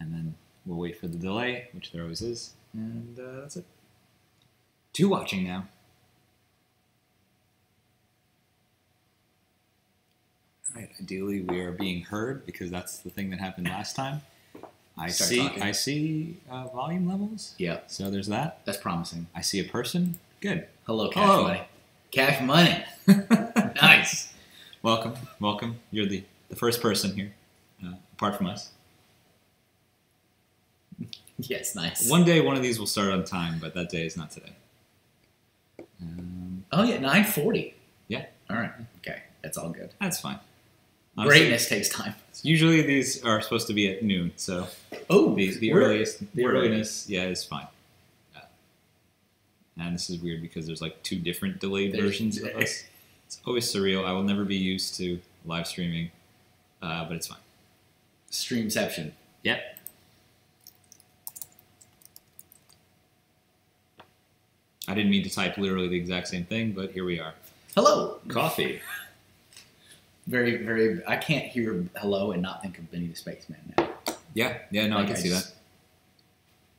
and then we'll wait for the delay, which there always is, and that's it. 2 watching now. All right, ideally we are being heard because that's the thing that happened last time. I see volume levels. Yeah. So there's that. That's promising. I see a person. Good. Hello, Cash Money. Cash Money. Nice. Welcome. You're the first person here, apart from us. Yes, nice. One day one of these will start on time, but that day is not today. Oh, yeah, 9:40. Yeah. All right. Okay. That's all good. That's fine. Honestly, Greatness takes time. usually these are supposed to be at noon, so the earliest, is fine. And this is weird because there's like 2 different delayed versions of us. It's always surreal. I will never be used to live streaming, but it's fine. Streamception. Yep. I didn't mean to type literally the exact same thing, but here we are. Hello. Coffee. Very, very. I can't hear hello and not think of Benny the Spaceman now. Yeah, no, I can see that.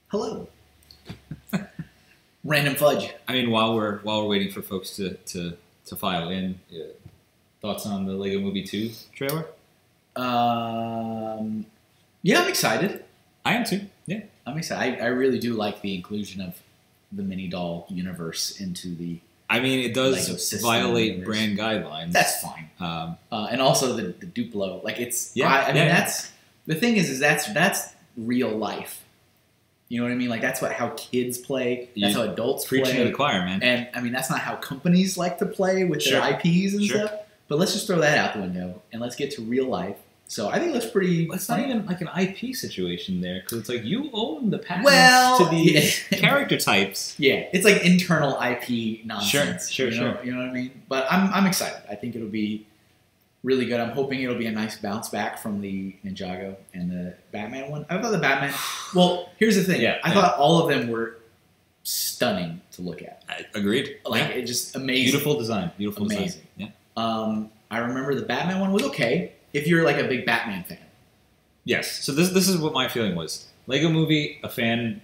Hello. Random fudge. I mean, while we're waiting for folks to file in, thoughts on the Lego Movie 2 trailer? Yeah, I'm excited. I am too. Yeah, I'm excited. I really do like the inclusion of the mini doll universe into the. I mean, it does violate brand guidelines. That's fine. And also the Duplo, like it's. I mean, that's the thing is that's real life. You know what I mean? Like that's how kids play. That's how adults play. Preaching to the choir, man. And I mean, that's not how companies like to play with their IPs and stuff. But let's just throw that out the window and let's get to real life. So I think it looks pretty. It's not even like an IP situation there because it's like you own the patents to these character types. Yeah, it's like internal IP nonsense. Sure. You know what I mean? But I'm excited. I think it'll be really good. I'm hoping it'll be a nice bounce back from the Ninjago and the Batman one. I thought the Batman. Well, here's the thing. I thought all of them were stunning to look at. Agreed. Like it just amazing. Beautiful design. Amazing. Design. Yeah. I remember the Batman one was okay if you're like a big Batman fan. Yes. So this is what my feeling was. Lego Movie, a fan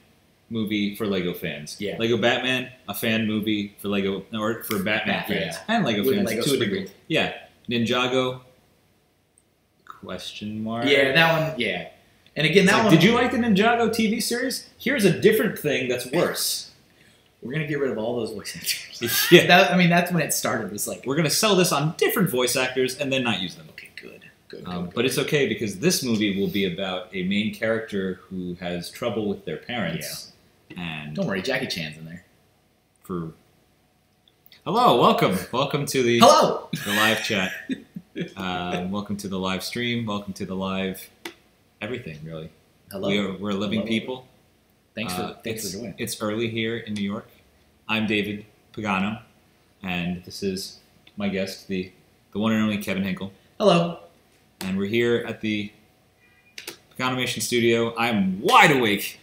movie for Lego fans. Yeah. Lego Batman, a fan movie for Batman fans and Lego fans to a degree. Yeah. Ninjago? Question mark. Yeah, that one. Yeah. And again, that one. Did you like the Ninjago TV series? Here's a different thing that's worse. We're gonna get rid of all those voice actors. Yeah. That's when it started. It was like we're gonna sell this on different voice actors and then not use them. Okay, good. But it's okay because this movie will be about a main character who has trouble with their parents. Yeah. And don't worry, Jackie Chan's in there. Hello, welcome to the live chat. Welcome to the live stream. Welcome to the live everything. Really, hello. We're living people. Thanks for joining. It's early here in New York. I'm David Pagano, and this is my guest, the one and only Kevin Hinkle. Hello. And we're here at the Paganimation Studio. I'm wide awake,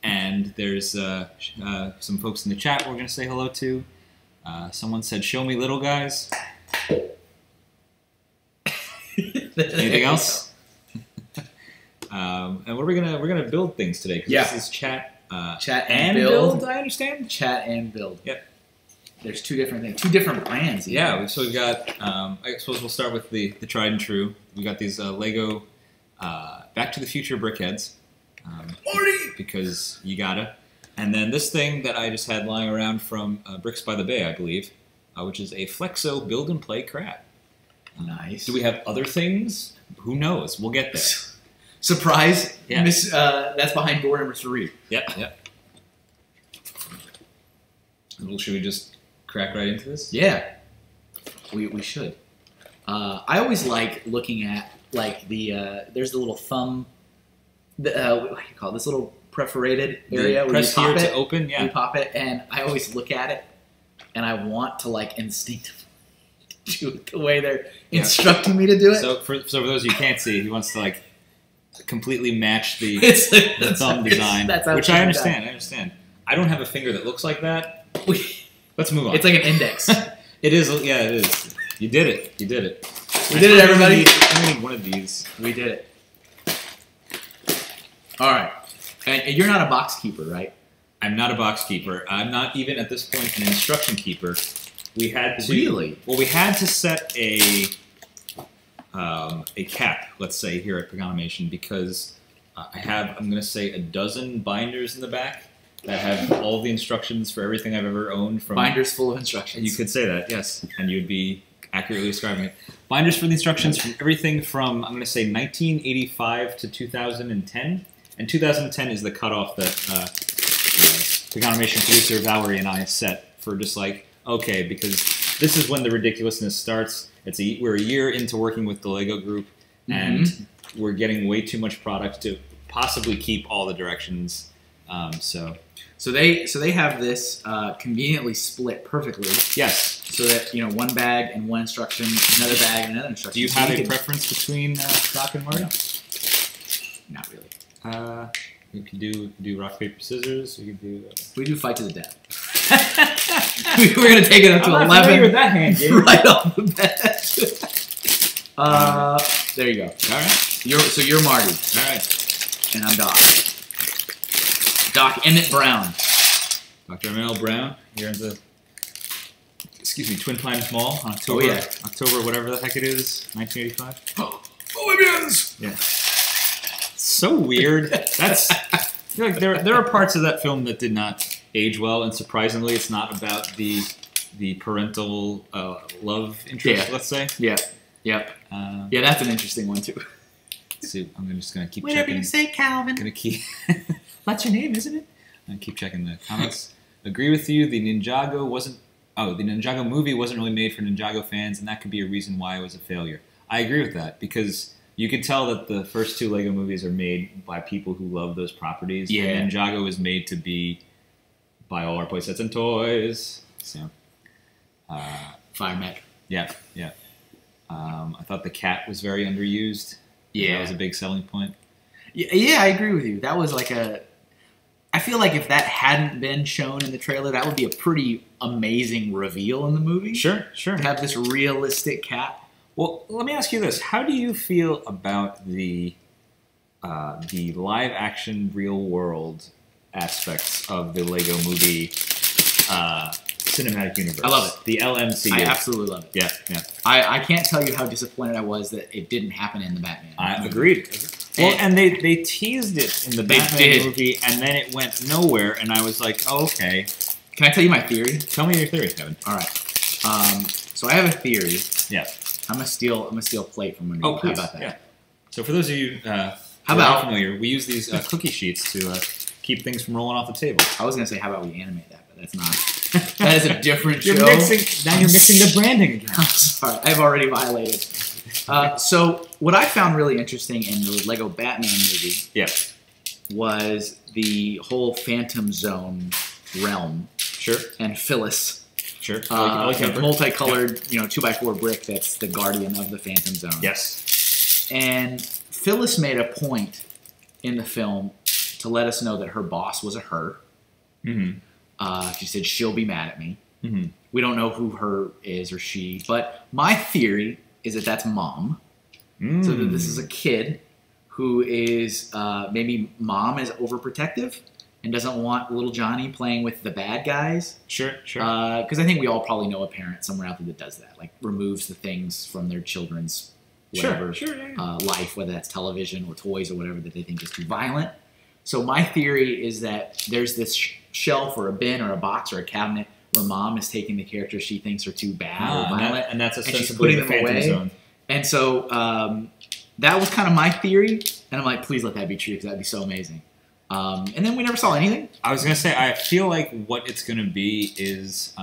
and there's some folks in the chat we're going to say hello to. Someone said, "Show me little guys." Anything else? And we're gonna build things today. Yeah. This is chat and build. I understand. Chat and build. Yep. There's 2 different things, 2 different brands. Even. Yeah. So we've got. I suppose we'll start with the tried and true. We got these Lego Back to the Future brickheads. Because you gotta. And then this thing that I just had lying around from Bricks by the Bay, I believe, which is a Flexo build and play crab. Nice. Do we have other things? Who knows? We'll get there. Surprise! Yeah. That's behind door number 3. Yep. Well, should we just crack right into this? Yeah. We should. I always like looking at like the there's the little thumb. What do you call it? This little perforated area where press you pop here it. to open. Yeah. You pop it, and I always look at it, and I want to like instinctively do it the way they're instructing me to do it. So for those you can't see, he wants to like completely match the thumb design, which I understand. I understand. I don't have a finger that looks like that. Let's move on. It's like an index. It is. Yeah, it is. You did it. You did it. We did it, everybody. I need one of these. We did it. All right. And you're not a box keeper, right? I'm not a box keeper. I'm not even at this point an instruction keeper. We had to Really? Well, we had to set a cap, let's say, here at Pagonimation because I have, I'm going to say, a dozen binders in the back that have all the instructions for everything I've ever owned. From Binders full of instructions. You could say that, yes, and you'd be accurately describing it. Binders for the instructions from everything from, I'm going to say, 1985 to 2010. And 2010 is the cutoff that Pagonimation producer Valerie and I set for just like, okay, because this is when the ridiculousness starts. We're a year into working with the Lego group, and we're getting way too much product to possibly keep all the directions. So they have this conveniently split perfectly. Yes. So that one bag and one instruction, another bag and another instruction. Do you have a preference between Doc and Marty? No. Not really. We could do rock paper scissors. We could do. We do fight to the death. We're gonna take it up to 11. With that hand game. Right off the bat. There you go. All right. You're Marty. All right. And I'm Doc. Doc Emmett Brown. Dr. Emmett Brown. Here in the Twin Pines Mall on October. Oh, yeah. October, whatever the heck it is, 1985. Bolivians. Yeah. So weird. I feel like there are parts of that film that did not age well, and surprisingly, it's not about the parental love interest. Let's say. Yeah. Yep. Yeah, that's an interesting one too. See, I'm just gonna keep Whatever checking. you say, Calvin. Gonna keep. That's your name, isn't it? I'm gonna keep checking the comments. Agree with you. The Ninjago movie wasn't really made for Ninjago fans, and that could be a reason why it was a failure. I agree with that because you could tell that the first two Lego movies are made by people who love those properties. Yeah. And Ninjago is made to be buy all our play sets and toys. So, Fire Mech. Yeah. I thought the cat was very underused. Yeah. That was a big selling point. Yeah, I agree with you. That was like I feel like if that hadn't been shown in the trailer, that would be a pretty amazing reveal in the movie. Sure. To have this realistic cat. Well, let me ask you this: how do you feel about the live-action, real-world aspects of the Lego Movie cinematic universe? I love it. The LMCU. I absolutely love it. Yeah. I can't tell you how disappointed I was that it didn't happen in the Batman. I agreed. Well, and they teased it in the Batman movie, and then it went nowhere, and I was like, oh, okay. Can I tell you my theory? Tell me your theory, Kevin. All right. So I have a theory. Yeah. I'm gonna steal a plate from when Oh, please. How about that? Yeah. So for those of you who are unfamiliar, we use these cookie sheets to keep things from rolling off the table. I was gonna say, how about we animate that, but that's not. That is a different show. Now you're mixing the branding again. I'm sorry, I've already violated. So what I found really interesting in the Lego Batman movie was the whole Phantom Zone realm. Sure. And Phyllis. Sure. Multicolored, 2x4 brick that's the guardian of the Phantom Zone. Yes. And Phyllis made a point in the film to let us know that her boss was a her. Mm-hmm. She said, she'll be mad at me. Mm-hmm. We don't know who her is or she, but my theory is that that's mom. So that this is a kid who is, maybe mom is overprotective and doesn't want little Johnny playing with the bad guys. Sure. Because I think we all probably know a parent somewhere out there that does that, like removes the things from their children's whatever life, whether that's television or toys or whatever that they think is too violent. So my theory is that there's this shelf or a bin or a box or a cabinet where mom is taking the characters she thinks are too bad or violent, and that's putting ostensibly the Phantom Zone. And so that was kind of my theory, and I'm like, please let that be true because that'd be so amazing. And then we never saw anything. I was going to say, I feel like what it's going to be is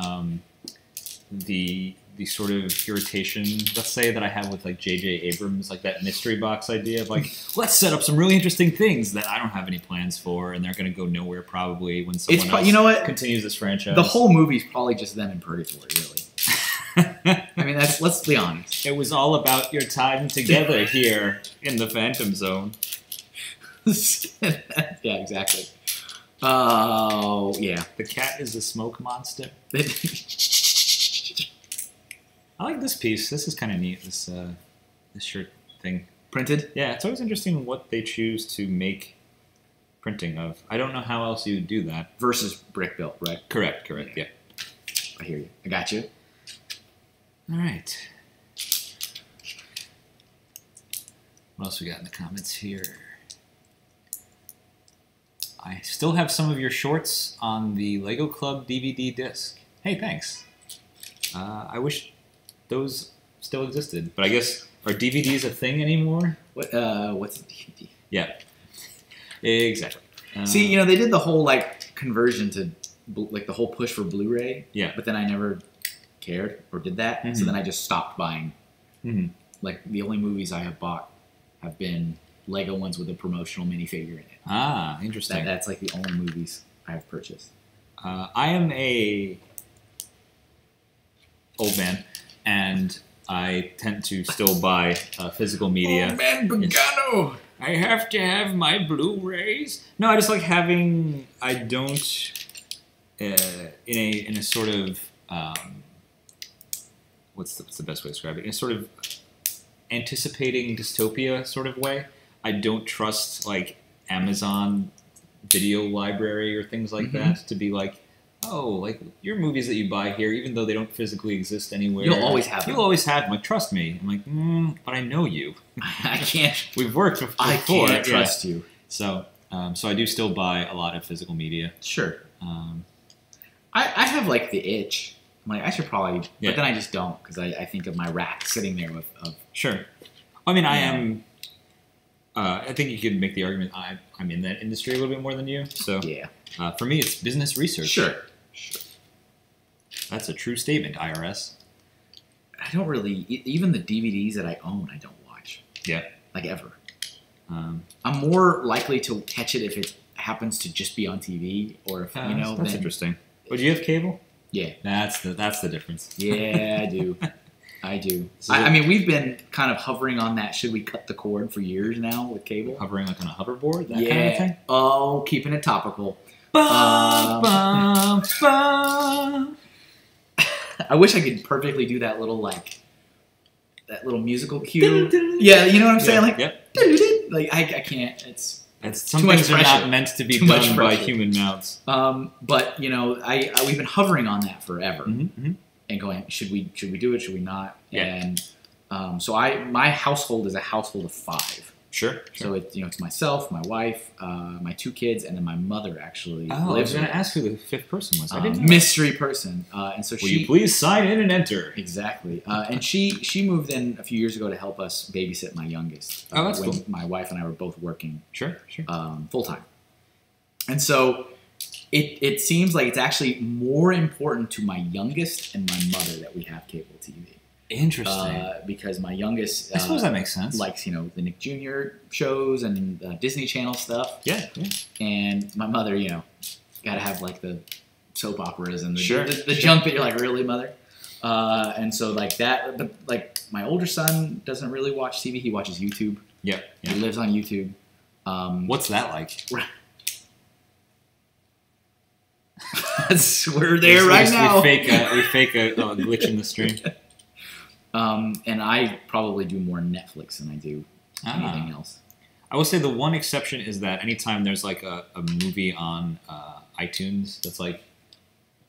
the sort of irritation, let's say, that I have with like J.J. Abrams, like that mystery box idea of like, let's set up some really interesting things that I don't have any plans for, and they're going to go nowhere probably when someone else continues this franchise. The whole movie's probably just them in purgatory, really. I mean, let's be honest. It was all about your time together here in the Phantom Zone. Yeah, exactly. Oh, yeah. The cat is a smoke monster. I like this piece. This is kind of neat, this shirt thing. Printed? Yeah, it's always interesting what they choose to make printing of. I don't know how else you would do that. Versus brick built, right? Correct, yeah. I hear you. I got you. All right. What else we got in the comments here? I still have some of your shorts on the Lego Club DVD disc. Hey, thanks. I wish those still existed, but I guess are DVDs a thing anymore? What's a DVD? Yeah, exactly. See, they did the whole like conversion to like the whole push for Blu-ray. Yeah. But then I never cared or did that, so then I just stopped buying. Like the only movies I have bought have been Lego ones with a promotional minifigure in it. Ah, interesting. That's like the only movies I have purchased. I am a old man, and I tend to still buy physical media. Oh man, Pagano! I have to have my Blu-rays. No, I just like having. I don't in a sort of what's the best way to describe it? In a sort of anticipating dystopia sort of way. I don't trust like Amazon video library or things like that to be like, oh, like your movies that you buy here, even though they don't physically exist anywhere, you'll always have them. You'll always have them. Like, trust me. I'm like, but I know you. I can't. We've worked before. I can't trust you. So I do still buy a lot of physical media. Sure. I have like the itch. I'm like, I should probably, but then I just don't because I think of my rack sitting there with. Sure. I mean, I am. I think you could make the argument I'm in that industry a little bit more than you. So yeah. For me, it's business research. Sure. That's a true statement, IRS. I don't really, even the DVDs that I own, I don't watch. Yeah. Like ever. I'm more likely to catch it if it happens to just be on TV or if, That's interesting. Oh, do you have cable? Yeah. That's the difference. Yeah, I do. I do. I mean, we've been kind of hovering on that. Should we cut the cord for years now with cable? Hovering like on a hoverboard, that kind of thing. Oh, keeping it topical. I wish I could perfectly do that little musical cue. Yeah, you know what I'm saying? Like, like I can't. It's some things are not meant to be done by human mouths. But we've been hovering on that forever. And going, should we do it? Should we not? Yeah. And so my household is a household of 5. Sure. So it's myself, my wife, my 2 kids, and then my mother actually lives. I was going to ask who the 5th person was. I didn't know. Mystery person. And so Will you please sign in and enter? Exactly. And she moved in a few years ago to help us babysit my youngest. That's when cool. My wife and I were both working. Sure. Full time. And so. It seems like it's actually more important to my youngest and my mother that we have cable TV. Interesting. Because my youngest, I suppose that makes sense. Likes the Nick Jr. shows and Disney Channel stuff. Yeah. And my mother, got to have like the soap operas and the sure. junk that you're like, really, mother? And so like that, but like my older son doesn't really watch TV. He watches YouTube. Yeah. He lives on YouTube. What's that like? We're there right now. We fake a glitch in the stream. And I probably do more Netflix than I do anything else. I will say the one exception is that anytime there's like a movie on iTunes that's like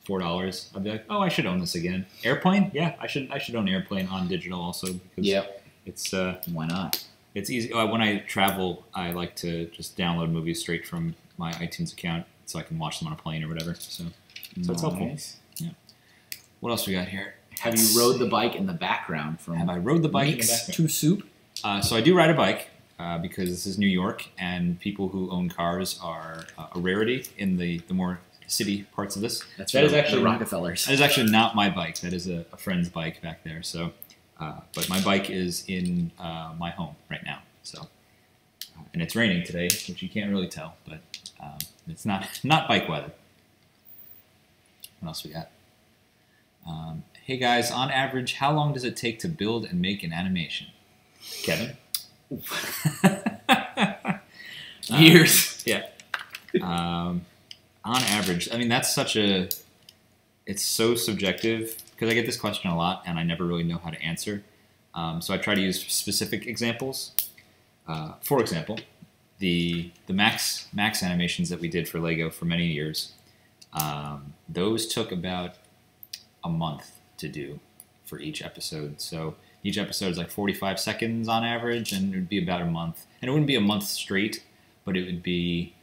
$4, I'd be like, oh, I should own this again. Airplane? Yeah, I should own Airplane on digital also because it's why not? It's easy. When I travel, I like to just download movies straight from my iTunes account so I can watch them on a plane or whatever. So it's helpful. Yeah. What else we got here? Have you rode the bike in the background from? Have I rode the bike in the background? To Soup? So I do ride a bike because this is New York, and people who own cars are a rarity in the more city parts of this. That is actually the Rockefellers. That is actually not my bike. That is a friend's bike back there. So, but my bike is in my home right now. So, and it's raining today, which you can't really tell, but it's not bike weather. What else we got? Hey guys, on average, how long does it take to build and make an animation? Kevin? Years. Yeah. On average, I mean, that's it's so subjective because I get this question a lot and I never really know how to answer. So I try to use specific examples. For example, the Max animations that we did for Lego for many years, those took about a month to do for each episode. So each episode is like 45 seconds on average, and it would be about a month. And it wouldn't be a month straight, but it would be,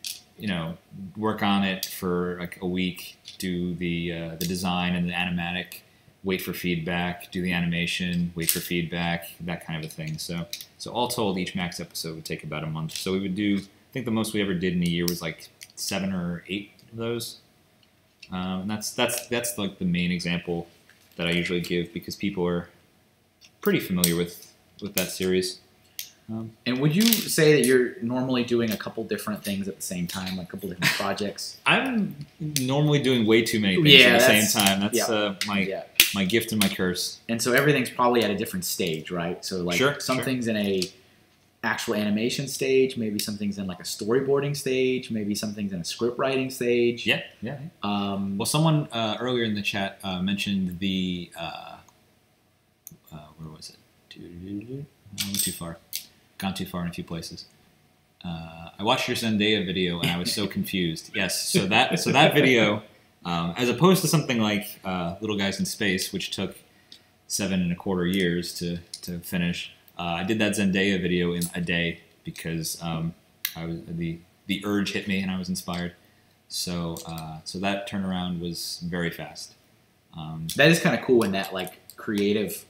work on it for like a week, do the design and the animatic, wait for feedback, do the animation, wait for feedback, that kind of a thing. So all told, each Max episode would take about a month. So we would do, I think the most we ever did in a year was like 7 or 8 of those. And that's like the main example that I usually give, because people are pretty familiar with that series. And would you say that you're normally doing a couple different things at the same time, like a couple different projects? I'm normally doing way too many things at the same time. That's my gift and my curse. And so everything's probably at a different stage, right? So like some things in a actual animation stage, maybe some things in like a storyboarding stage, maybe some things in a script writing stage. Yeah. Well, someone earlier in the chat mentioned the where was it? I went too far. Gone too far in a few places. I watched your Zendaya video and I was so confused. Yes, so that video, as opposed to something like Little Guys in Space, which took 7.25 years to finish, I did that Zendaya video in a day because I was the urge hit me and I was inspired. So that turnaround was very fast. That is kind of cool when that like creative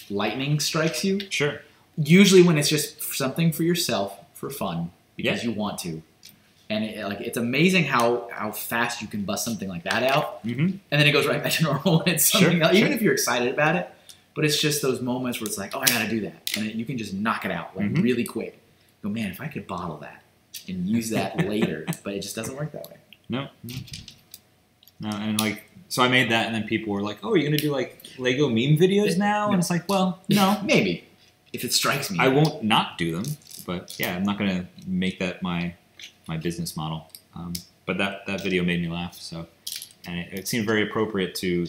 lightning strikes you. Sure. Usually when it's just something for yourself, for fun, because you want to. And it's amazing how fast you can bust something like that out. Mm-hmm. And then it goes right back to normal. And it's something else, even if you're excited about it. But it's just those moments where it's like, oh, I got to do that. And you can just knock it out like really quick. Go, man, if I could bottle that and use that later. But it just doesn't work that way. No, and so I made that, and then people were like, oh, are you going to do like Lego meme videos now? No. And it's like, well, no. Maybe. If it strikes me. I won't not do them. But yeah, I'm not going to make that my business model. But that video made me laugh. So, and it seemed very appropriate to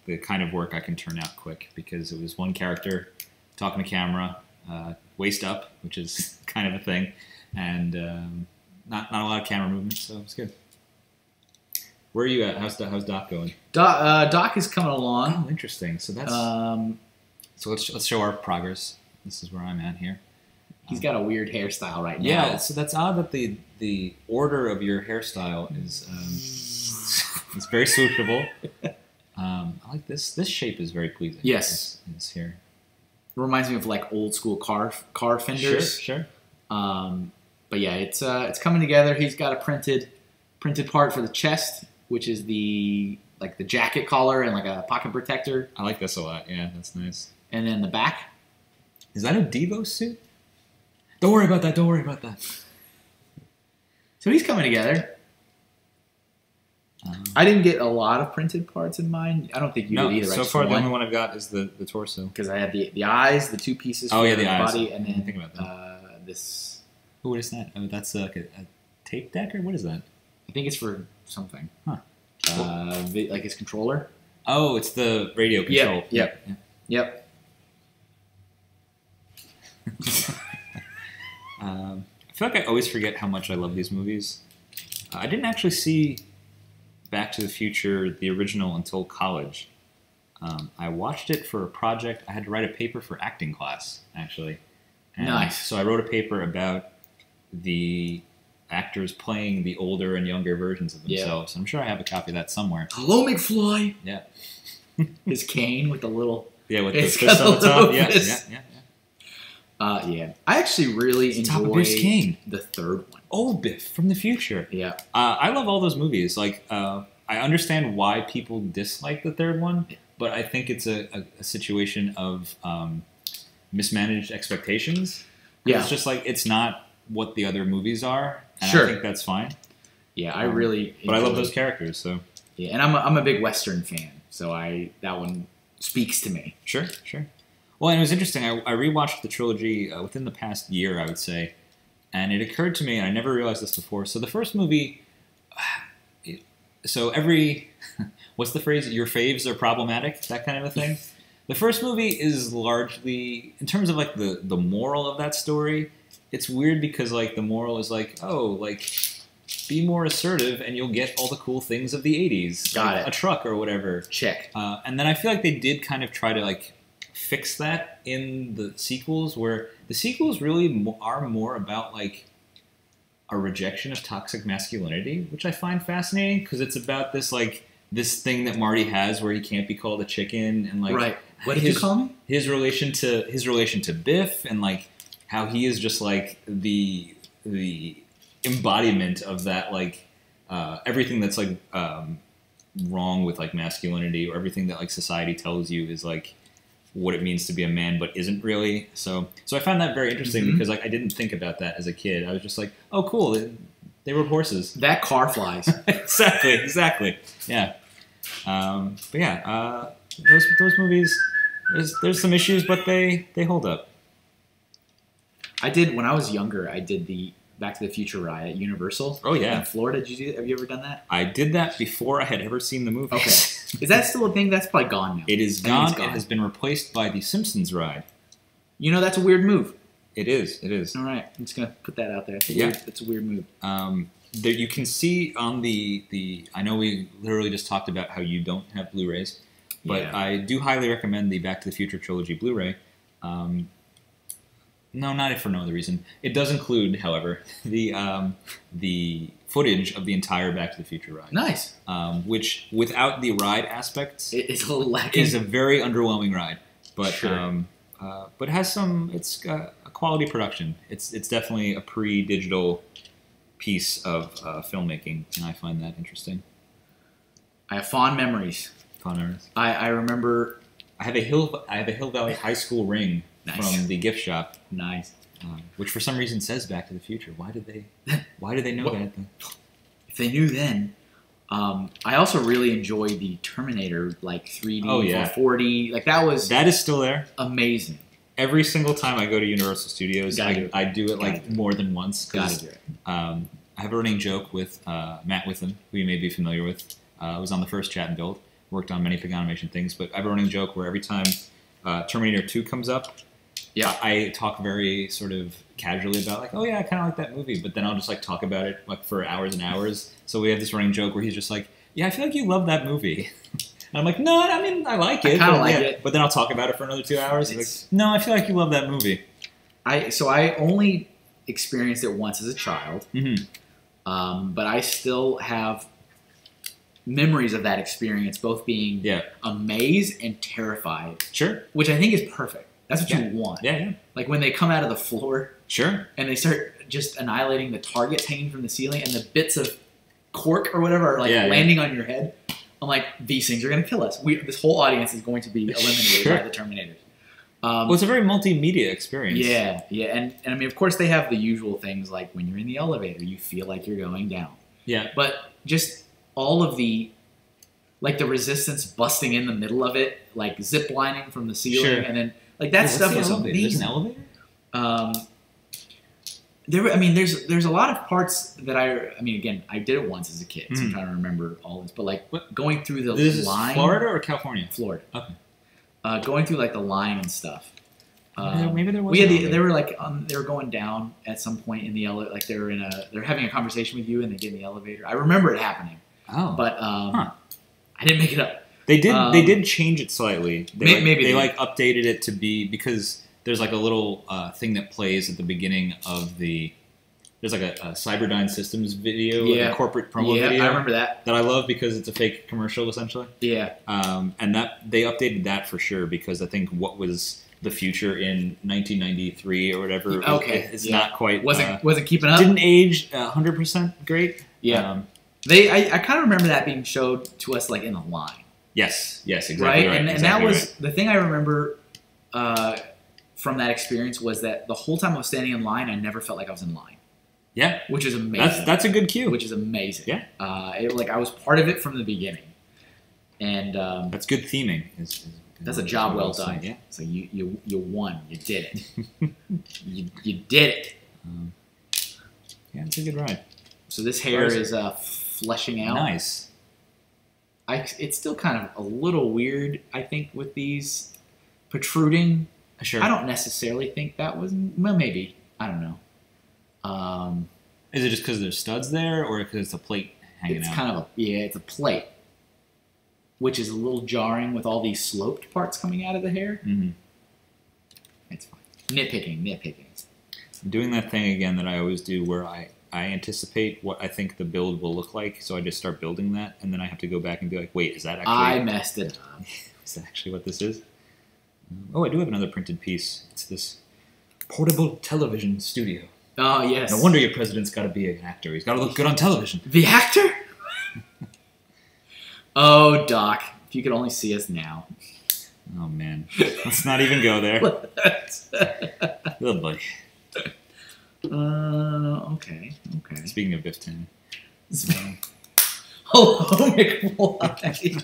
the kind of work I can turn out quick, because it was one character talking to camera, waist up, which is kind of a thing, and not a lot of camera movement, so it's good. Where are you at? How's Doc going? Doc is coming along. Oh, interesting. So that's so let's show our progress. This is where I'm at here. He's got a weird hairstyle right now. Yeah, so that's odd that the order of your hairstyle is it's very swooshable. I like this. This shape is very pleasing. Yes, it's here. It reminds me of like old school car fenders. Sure. But yeah, it's coming together. He's got a printed part for the chest, which is the jacket collar and like a pocket protector. I like this a lot. Yeah, that's nice. And then the back. Is that a Devo suit? Don't worry about that. So he's coming together. I didn't get a lot of printed parts in mine. I don't think you did either. So far, the only one I've got is the torso. Because I had the eyes, the 2 pieces for the body, and then think about that. This. Oh, what is that? Oh, that's like a tape deck, or what is that? I think it's for something. Huh. Like his controller. Oh, it's the radio control. Yep. I feel like I always forget how much I love these movies. I didn't actually see Back to the Future, the original, until college. I watched it for a project. I had to write a paper for acting class, actually. And nice. So I wrote a paper about the actors playing the older and younger versions of themselves. Yeah. I'm sure I have a copy of that somewhere. Hello, McFly! Yeah. His cane with the little... Yeah, with the fist on the top. Yeah. Yeah. I actually really enjoyed the third one. Old Biff from the future. Yeah. I love all those movies. Like, I understand why people dislike the third one, but I think it's a situation of mismanaged expectations. Yeah. It's just like, it's not what the other movies are, and I think that's fine. Yeah, I really but I love those characters, so. Yeah, and I'm a big Western fan, so that one speaks to me. Sure. Well, and it was interesting. I rewatched the trilogy within the past year, I would say, and it occurred to me, and I never realized this before. So the first movie, what's the phrase? Your faves are problematic, that kind of a thing. The first movie is largely, in terms of like the moral of that story, it's weird because like the moral is like, oh, like be more assertive and you'll get all the cool things of the 80s. Got like it. A truck or whatever. Check. And then I feel like they did kind of try to like fix that in the sequels, where the sequels really are more about like a rejection of toxic masculinity, which I find fascinating because it's about this like this thing that Marty has where he can't be called a chicken, and like Right. What did you call me? his relation to Biff, and like how he is just like the embodiment of that, like everything that's like wrong with like masculinity, or everything that like society tells you is like what it means to be a man but isn't really. So I found that very interesting because like I didn't think about that as a kid. I was just like, oh cool, they rode horses. That car flies. exactly. Yeah. But yeah, those movies, there's some issues, but they hold up. I did when I was younger. I did the Back to the Future ride at Universal. Oh yeah, in Florida. Have you ever done that? I did that before I had ever seen the movie. Okay, is that still a thing? That's probably gone now. It is gone. It has been replaced by the Simpsons ride. You know, that's a weird move. It is. All right, I'm just gonna put that out there. It's a weird move. There you can see on the. I know we literally just talked about how you don't have Blu-rays, but Yeah. I do highly recommend the Back to the Future trilogy Blu-ray. No, not for no other reason. It does include, however, the footage of the entire Back to the Future ride. Nice. Which, without the ride aspects, It's a little lacking. is a very underwhelming ride. But Sure. but has some. It's a quality production. It's definitely a pre-digital piece of filmmaking, and I find that interesting. I have fond memories. Fun artists. I remember. I have a Hill Valley High School ring Nice. from the gift shop, Nice. which for some reason says Back to the Future. Why did they know that? If they knew then. I also really enjoy the Terminator, like 3D, Oh, yeah. 4D. Like that was That is still there. amazing. Every single time I go to Universal Studios, Gotta do it. I do it like Gotta do it. more than once. 'Cause, Gotta do it. I have a running joke with Matt Witham, who you may be familiar with. Was on the first Chat and Build. Worked on many big animation things, but I have a running joke where every time Terminator 2 comes up, Yeah. I talk very sort of casually about like, oh yeah, I kind of like that movie, but then I'll just like talk about it like for hours and hours. So we have this running joke where he's just like, yeah, I feel like you love that movie. And I'm like, no, I mean, I like it. I kinda but, like yeah. it. But then I'll talk about it for another 2 hours. He's like, no, I feel like you love that movie. I only experienced it once as a child, Mm-hmm. but I still have memories of that experience, both being Yeah. amazed and terrified, Sure. which I think is perfect. That's what Yeah. you want. Yeah. Like when they come out of the floor Sure. and they start just annihilating the targets hanging from the ceiling, and the bits of cork or whatever are like landing on your head. I'm like, these things are going to kill us. This whole audience is going to be eliminated Sure. by the Terminators. Well, it's a very multimedia experience. Yeah, and I mean, of course, they have the usual things like when you're in the elevator, you feel like you're going down. Yeah. But just all of the, like the resistance busting in the middle of it, like zip lining from the ceiling, Sure. and then like that stuff was There's amazing. an elevator? There's a lot of parts that I mean, again, I did it once as a kid, so I'm trying to remember all this. But like going through the This is line, Florida or California? Florida. Okay. Going through like the line and stuff. Maybe there was. We had an they were like they were going down at some point in the elevator, like they're having a conversation with you and they get in the elevator. I remember it happening, Oh. but I didn't make it up. They did change it slightly. They updated it to be, because there's like a little thing that plays at the beginning of there's like a Cyberdyne Systems video, like a corporate promo video. I remember that. That I love because it's a fake commercial essentially. Yeah. And that they updated that for sure, because I think what was the future in 1993 or whatever, it's not quite wasn't keeping up. Didn't age 100% great. Yeah. I kind of remember that being showed to us like in a line. Yes, exactly. Right, right. and exactly that was right. the thing I remember from that experience, was that the whole time I was standing in line, I never felt like I was in line. Yeah, which is amazing. That's a good cue. Which is amazing. Yeah, like I was part of it from the beginning, and that's good theming. That's a job well done. Yeah. So you won. You did it. you did it. Yeah, it's a good ride. So this hair is fleshing out. Nice. It's still kind of a little weird, I think, with these protruding. Sure. I don't necessarily think that was. Well, maybe. I don't know. Is it just because there's studs there, or because it's a plate hanging It's out? kind of it's a plate, which is a little jarring with all these sloped parts coming out of the hair. Mm-hmm. It's fine. Nitpicking. I'm doing that thing again that I always do, where I anticipate what I think the build will look like, so I just start building that, and then I have to go back and be like, wait, is that actually... I messed it up. Is that actually what this is? Oh, I do have another printed piece. It's this portable television studio. Oh, yes. No wonder your president's got to be an actor. He's got to look good on television. The actor? Oh, Doc, if you could only see us now. Oh, man. Let's not even go there. Good boy. Okay. Speaking of Biff Tannen. Hello, McFly.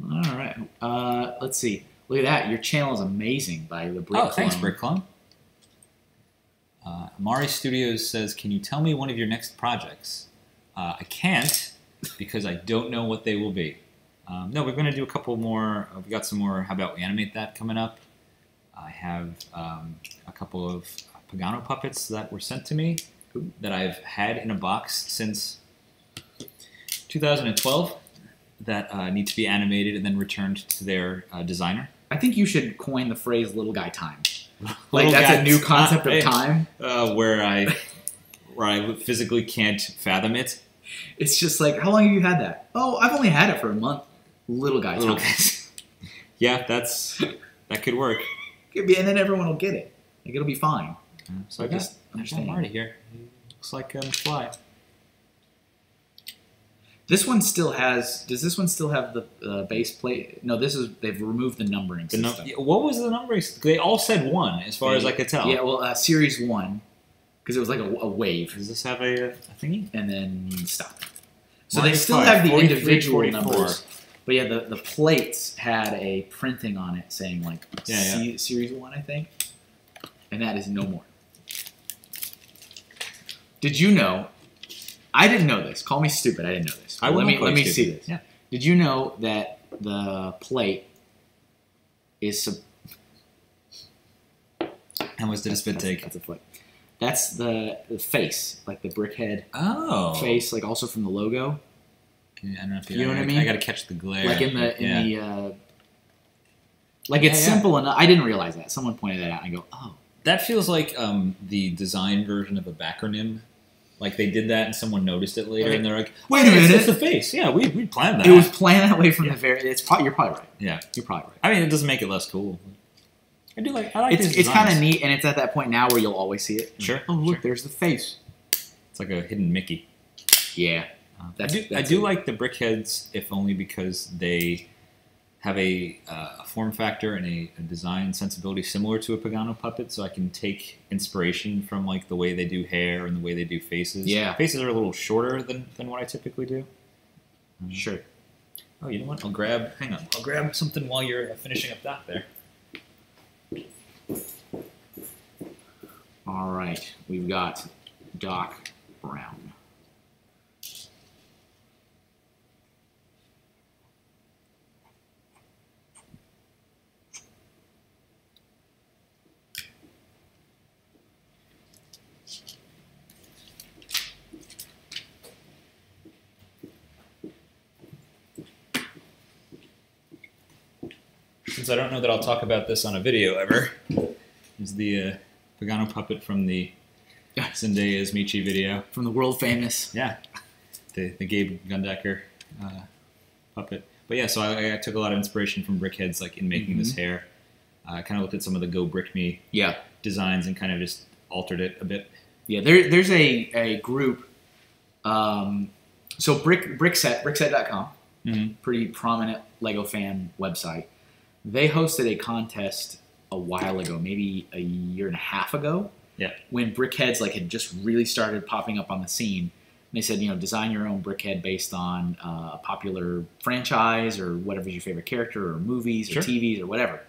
All right. Let's see. Look at that. Your channel is amazing by the Brick Clone. Thanks, Brick Clone. Amari Studios says, can you tell me one of your next projects? I can't, because I don't know what they will be. No, we're going to do a couple more. We got some more How About We Animate That coming up. I have a couple of Pagano puppets that were sent to me that I've had in a box since 2012 that need to be animated and then returned to their designer. I think you should coin the phrase "little guy time." Like that's a new concept of time, where I physically can't fathom it. It's just like, how long have you had that? Oh, I've only had it for a month. Little guy time. Yeah, that could work. And then everyone will get it. Like, it'll be fine. So I just understand Marty here. He looks like Fly. This one still has. Does this one still have the base plate? No, they've removed the numbering system. What was the numbering? They all said 1, as far as I could tell. Yeah, well, Series 1, because it was like a wave. Does this have a thingy? And then stop. So they still have the individual numbers. But yeah, the plates had a printing on it saying like Series 1, I think. And that is no more. Did you know? I didn't know this. Call me stupid. I didn't know this. Let me see this. Yeah. Did you know that the plate is... How much did a spit take? That's a foot. That's the face, like the brickhead face, like also from the logo. I don't know if you know what I mean. I got to catch the glare. Like it's simple enough. I didn't realize that. Someone pointed that out, and I go, oh. That feels like the design version of a backronym. Like they did that, and someone noticed it later, and they're like, "Wait a minute, it's the face." Yeah, we planned that. It was planned that way from the very. You're probably right. Yeah, you're probably right. I mean, it doesn't make it less cool. I like it's kind of neat, and it's at that point now where you'll always see it. Sure. Oh, look, there's the face. It's like a hidden Mickey. Yeah. I do like the Brickheads, if only because they have a form factor and a design sensibility similar to a Pagano puppet, so I can take inspiration from like the way they do hair and the way they do faces. Yeah. Faces are a little shorter than what I typically do. Sure. Oh, you know what? I'll grab something while you're finishing up that there. All right, we've got Doc Brown. Since I don't know that I'll talk about this on a video ever, is the Pagano puppet from the Zendaya's Michi video. From the world famous. Yeah. The Gabe Gundecker puppet. But yeah, so I took a lot of inspiration from Brickheads like in making this hair. I kind of looked at some of the Go Brick Me designs and kind of just altered it a bit. Yeah, there's a group. So Brickset.com, pretty prominent Lego fan website. They hosted a contest a while ago, maybe a year and a half ago, when Brickheads had just really started popping up on the scene. And they said, design your own Brickhead based on a popular franchise or whatever's your favorite character or movies or TVs or whatever,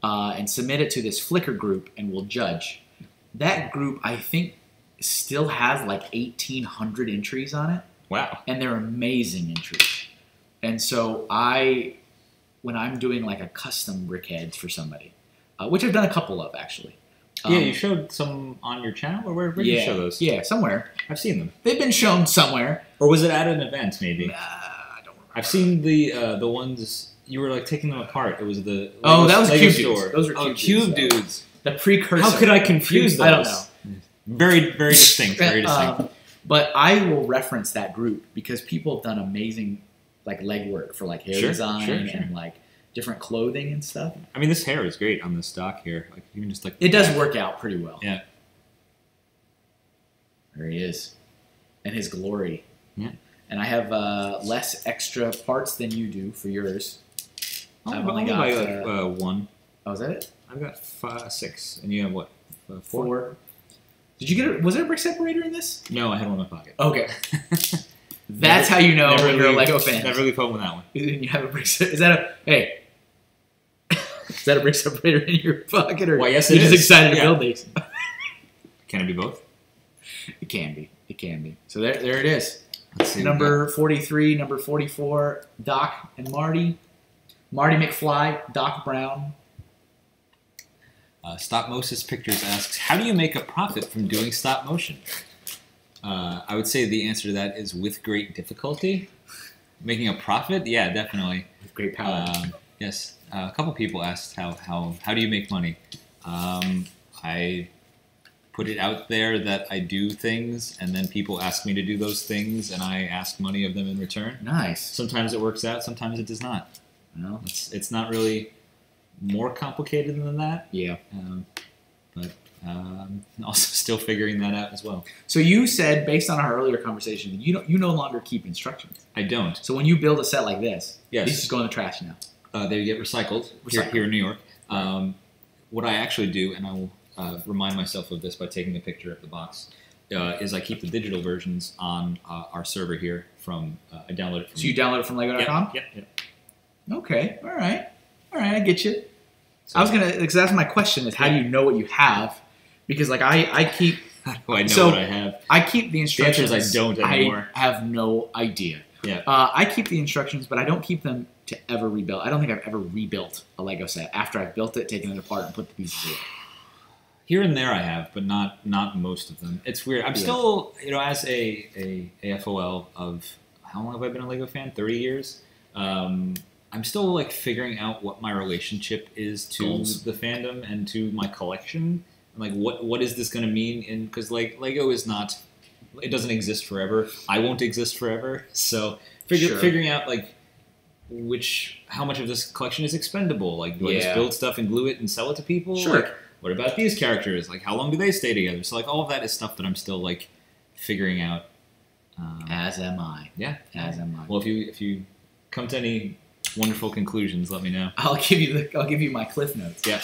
and submit it to this Flickr group, and we'll judge. That group, I think, still has 1,800 entries on it. Wow! And they're amazing entries. And so when I'm doing a custom Brickheads for somebody, which I've done a couple of actually. Yeah, you showed some on your channel, or where did you show those? Yeah, somewhere. I've seen them. They've been shown somewhere. Or was it at an event, maybe? I don't remember. I've seen the ones you were like taking them apart. It was the that was Lego Cube store. Dudes. Those are Cube Dudes. The precursor. How could I confuse those? I don't know. Very, very distinct. Very distinct. But I will reference that group because people have done amazing like legwork for like hair design and like different clothing and stuff. I mean, this hair is great on this stock here. Like even just like it does work out pretty well. Yeah. There he is, and his glory. Yeah. And I have less extra parts than you do for yours. I've only got one. Oh, is that it? I've got 6, and you have what? 4. Did you get was there a brick separator in this? No, I had one in my pocket. Okay. That's how you know you're a Lego fan. Never leave home with that one. You have a brick separator. Is that a hey? Is that a brick separator in your pocket, or yes, you're just excited to build these? Can it be both? It can be. It can be. So there it is. Let's see. Number 43, number 44, Doc and Marty. Marty McFly, Doc Brown. Stop Moses Pictures asks, how do you make a profit from doing stop motion? I would say the answer to that is with great difficulty. Making a profit? Yeah, definitely. With great power. Yes. A couple people asked how do you make money? I put it out there that I do things, and then people ask me to do those things, and I ask money of them in return. Nice. Sometimes it works out, sometimes it does not. Well, it's not really more complicated than that. Yeah. But also still figuring that out as well. So you said, based on our earlier conversation, you no longer keep instructions. I don't. So when you build a set like this, yes, these just go in the trash now. They get recycled. Here in New York. What I actually do, and I will remind myself of this by taking a picture of the box, is I keep the digital versions on our server here from, I download it from... So you download it from Lego.com? Yep. Okay, all right, I get you. So, I was gonna, because that's my question: is how do you know what you have? Because like I keep. How do I know what I have? I keep the instructions. The answer is I don't anymore. I have no idea. Yeah. I keep the instructions, but I don't keep them to ever rebuild. I don't think I've ever rebuilt a Lego set after I've built it, taken it apart, and put the pieces in. Here and there I have, but not most of them. It's weird. I'm still, as a AFOL of, how long have I been a Lego fan? 30 years. I'm still like figuring out what my relationship is to the fandom and to my collection. Like what is this going to mean? Because like Lego is not, it doesn't exist forever. I won't exist forever. So figuring out like how much of this collection is expendable. Like do I just build stuff and glue it and sell it to people? Sure. Like, what about these characters? Like how long do they stay together? So like all of that is stuff that I'm still like figuring out. As am I. Yeah. As am I. Well, if you come to any wonderful conclusions, let me know. I'll give you my cliff notes. Yeah.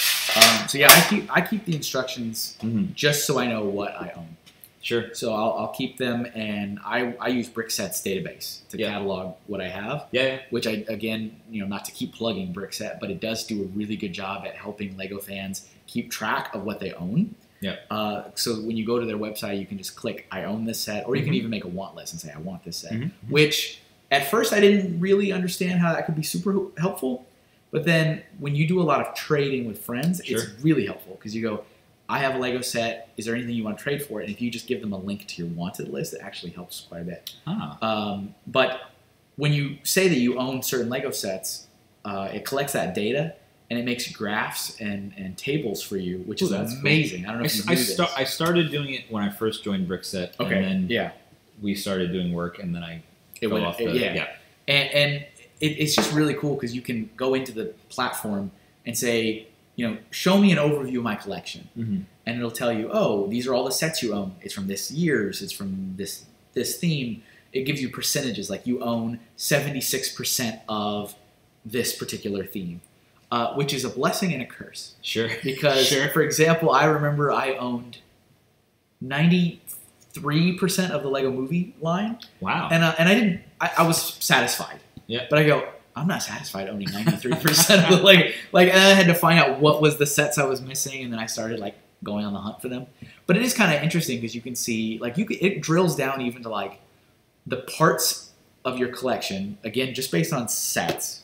So yeah, I keep the instructions just so I know what I own. Sure. So I'll keep them, and I use Brickset's database to catalog what I have. Yeah. Which I again, not to keep plugging Brickset, but it does do a really good job at helping Lego fans keep track of what they own. Yeah. So when you go to their website, you can just click I own this set, or you can even make a want list and say I want this set, which. At first, I didn't really understand how that could be super helpful. But then when you do a lot of trading with friends, it's really helpful because you go, I have a Lego set. Is there anything you want to trade for it? And if you just give them a link to your wanted list, it actually helps quite a bit. But when you say that you own certain Lego sets, it collects that data and it makes graphs and tables for you, which is amazing. Cool. I don't know if you knew this. I started doing it when I first joined Brickset. Okay. And then we started doing work, and then I... And it's just really cool because you can go into the platform and say, show me an overview of my collection, and it'll tell you, oh, these are all the sets you own. It's from this year's. It's from this theme. It gives you percentages, like you own 76% of this particular theme, which is a blessing and a curse. Sure. Because, for example, I remember I owned 93% of the Lego Movie line. Wow. And I was satisfied. Yeah. But I go, I'm not satisfied owning 93% of the Lego. Like, and I had to find out what was the sets I was missing, and then I started like going on the hunt for them. But it is kind of interesting because you can see, like, it drills down even to like the parts of your collection, again, just based on sets.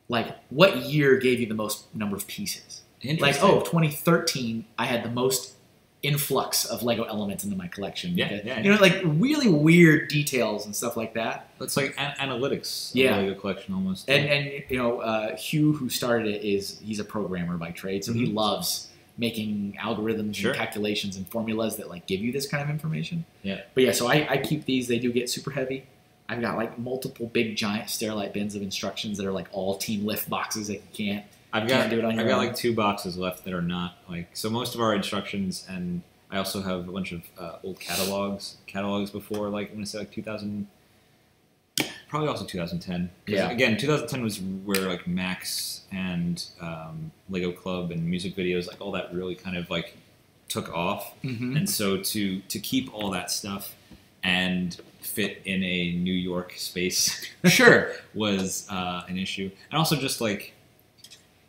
Like, what year gave you the most number of pieces? Like, 2013, I had the most influx of Lego elements into my collection. Yeah. You know, like really weird details and stuff like that. It's like analytics of the Lego collection almost. And you know, Hugh, who started it, he's a programmer by trade, so he loves making algorithms and calculations and formulas that like give you this kind of information. Yeah. But yeah, so I keep these. They do get super heavy. I've got like multiple big giant Sterilite bins of instructions that are like all team lift boxes that you can't. I've got like 2 boxes left that are not like, so most of our instructions, and I also have a bunch of old catalogs before, like I'm gonna say like 2000, probably also 2010. Yeah. Again, 2010 was where like Max and Lego Club and music videos, like all that really kind of like took off, and so to keep all that stuff and fit in a New York space, was an issue, and also just like.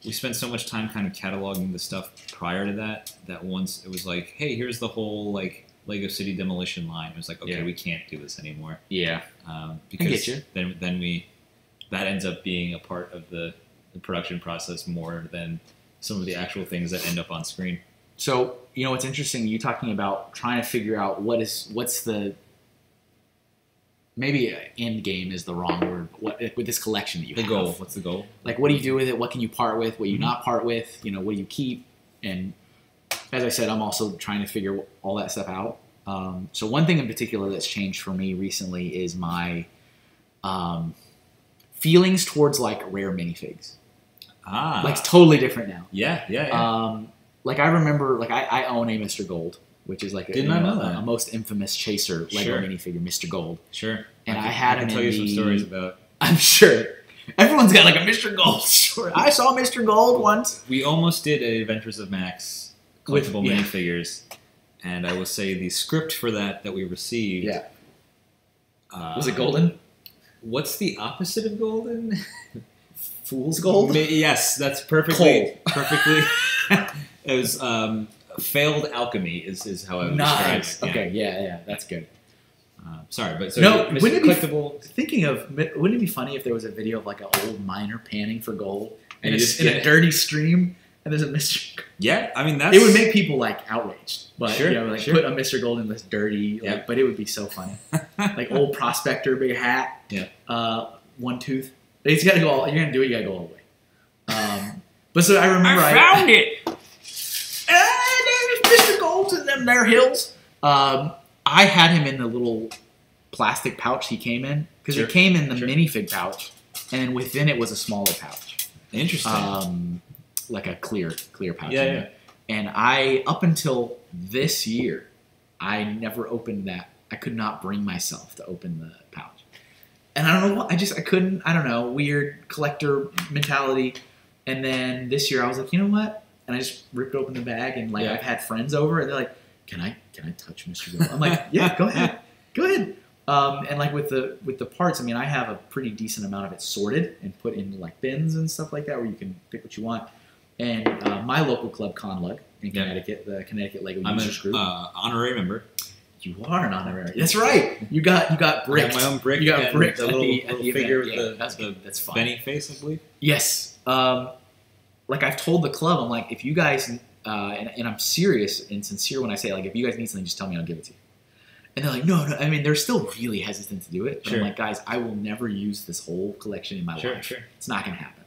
We spent so much time kind of cataloging the stuff prior to that once it was like, hey, here's the whole like Lego City Demolition line. It was like, okay, we can't do this anymore. Yeah. Because I get you. then that ends up being a part of the production process more than some of the actual things that end up on screen. So, you know, it's interesting you talking about trying to figure out what's the maybe end game is the wrong word. What with this collection that you have? The goal. What's the goal? Like, what do you do with it? What can you part with? What you not part with? You know, what do you keep? And as I said, I'm also trying to figure all that stuff out. So one thing in particular that's changed for me recently is my feelings towards like rare minifigs. Like it's totally different now. Yeah. Like I remember, like I own a Mr. Gold, which is like a most infamous chaser Lego minifigure, Mr. Gold. Sure. And I had him. I can tell you some stories about. I'm sure. Everyone's got like a Mr. Gold story. I saw Mr. Gold once. We almost did a Adventures of Max collectible minifigures, and I will say the script for that we received. Yeah. Was it golden? What's the opposite of golden? Fool's gold? Yes, that's perfectly. It was failed alchemy is how I would describe it. Yeah. Okay, yeah, that's good. Sorry, but so no, wouldn't it be wouldn't it be funny if there was a video of like an old miner panning for gold and it's in a dirty stream and there's a Mr. Yeah, I mean it would make people like outraged, but you know, like put a Mr. Gold in this dirty, like, but it would be so funny. Like old prospector, big hat, one tooth. It's got to go all. You're gonna do it. You got to go all the way. But so I remember I found it. There's Mr. Gold's in them there hills. I had him in the little plastic pouch he came in because it came in the minifig pouch, and then within it was a smaller pouch. Interesting. Like a clear pouch. Yeah. And I, up until this year, I never opened that. I could not bring myself to open the pouch. And I don't know what, I couldn't, I don't know, weird collector mentality. And then this year I was like, you know what? And I just ripped open the bag and like I've had friends over and they're like, can I touch Mr. Gold? I'm like, yeah, go ahead. And like with the parts, I mean, I have a pretty decent amount of it sorted and put in like bins and stuff like that where you can pick what you want. And my local club, Conlug in Connecticut, the Connecticut Lego Users Group. Honorary member. You are an honorary. That's right. You got bricked. I have my own brick. You got bricked. The little figure with that's fun. Benny face, I believe. Yes. Like I've told the club, I'm like, if you guys, and I'm serious and sincere when I say, like, if you guys need something, just tell me, I'll give it to you. And they're like, no. I mean, they're still really hesitant to do it. But I'm like, guys, I will never use this whole collection in my life. Sure. It's not going to happen.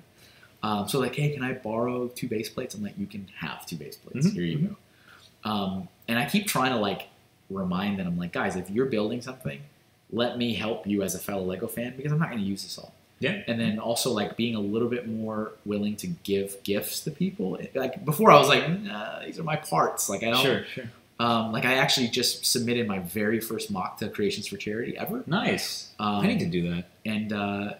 So like, hey, can I borrow 2 base plates? I'm like, you can have 2 base plates. Here you go. And I keep trying to like remind them, I'm like, guys, if you're building something, let me help you as a fellow Lego fan because I'm not going to use this all. Yeah. And then also like being a little bit more willing to give gifts to people. Like before I was like, nah, these are my parts. Like I don't. Sure. Like I actually just submitted my very first mock to Creations for Charity ever. Nice. I need to do that. And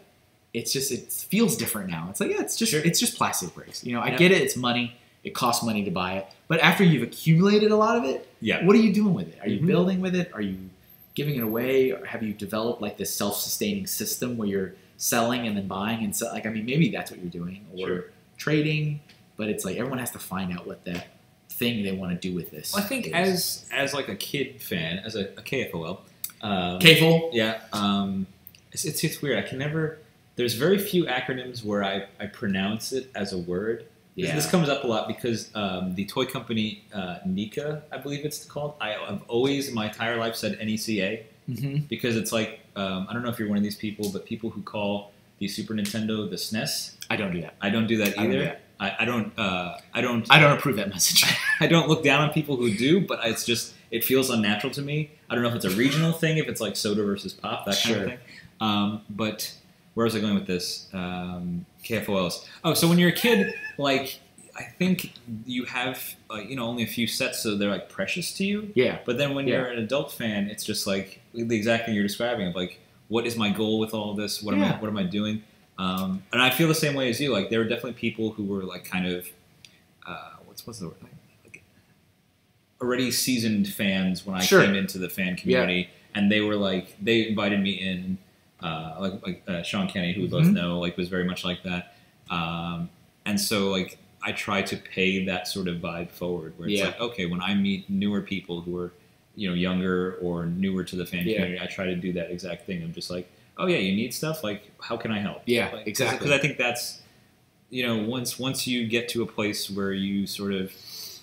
it's just, it feels different now. It's like, yeah, it's just plastic bricks. You know, I get it. It's money. It costs money to buy it. But after you've accumulated a lot of it, what are you doing with it? Are you building with it? Are you giving it away? Or have you developed like this self-sustaining system where you're selling and then buying and so like, I mean, maybe that's what you're doing or trading, but it's like everyone has to find out what that thing they want to do with this. Well, I think as like a kid fan, as a KFOL, it's weird. I can never. There's very few acronyms where I pronounce it as a word. This comes up a lot because the toy company NECA, I believe it's called. I've always my entire life said NECA because it's like I don't know if you're one of these people, but people who call the Super Nintendo the SNES. I don't do that. I don't do that either. I don't approve that message. I don't look down on people who do, but it's just it feels unnatural to me. I don't know if it's a regional thing, if it's like soda versus pop, that kind of thing. But where was I going with this? KFOLs. Oh, so when you're a kid, like I think you have only a few sets, so they're like precious to you. Yeah. But then when you're an adult fan, it's just like the exact thing you're describing of like, what is my goal with all of this? What am I doing? And I feel the same way as you. Like there were definitely people who were like kind of what's the word? Like already seasoned fans when I came into the fan community, and they were like they invited me in. Like Sean Kenny, who we both know, like was very much like that, and so like I try to pay that sort of vibe forward, where it's like, okay, when I meet newer people who are, younger or newer to the fan community, I try to do that exact thing. I'm just like, oh yeah, you need stuff, like how can I help? Yeah, like, exactly. Because I think that's, once you get to a place where you sort of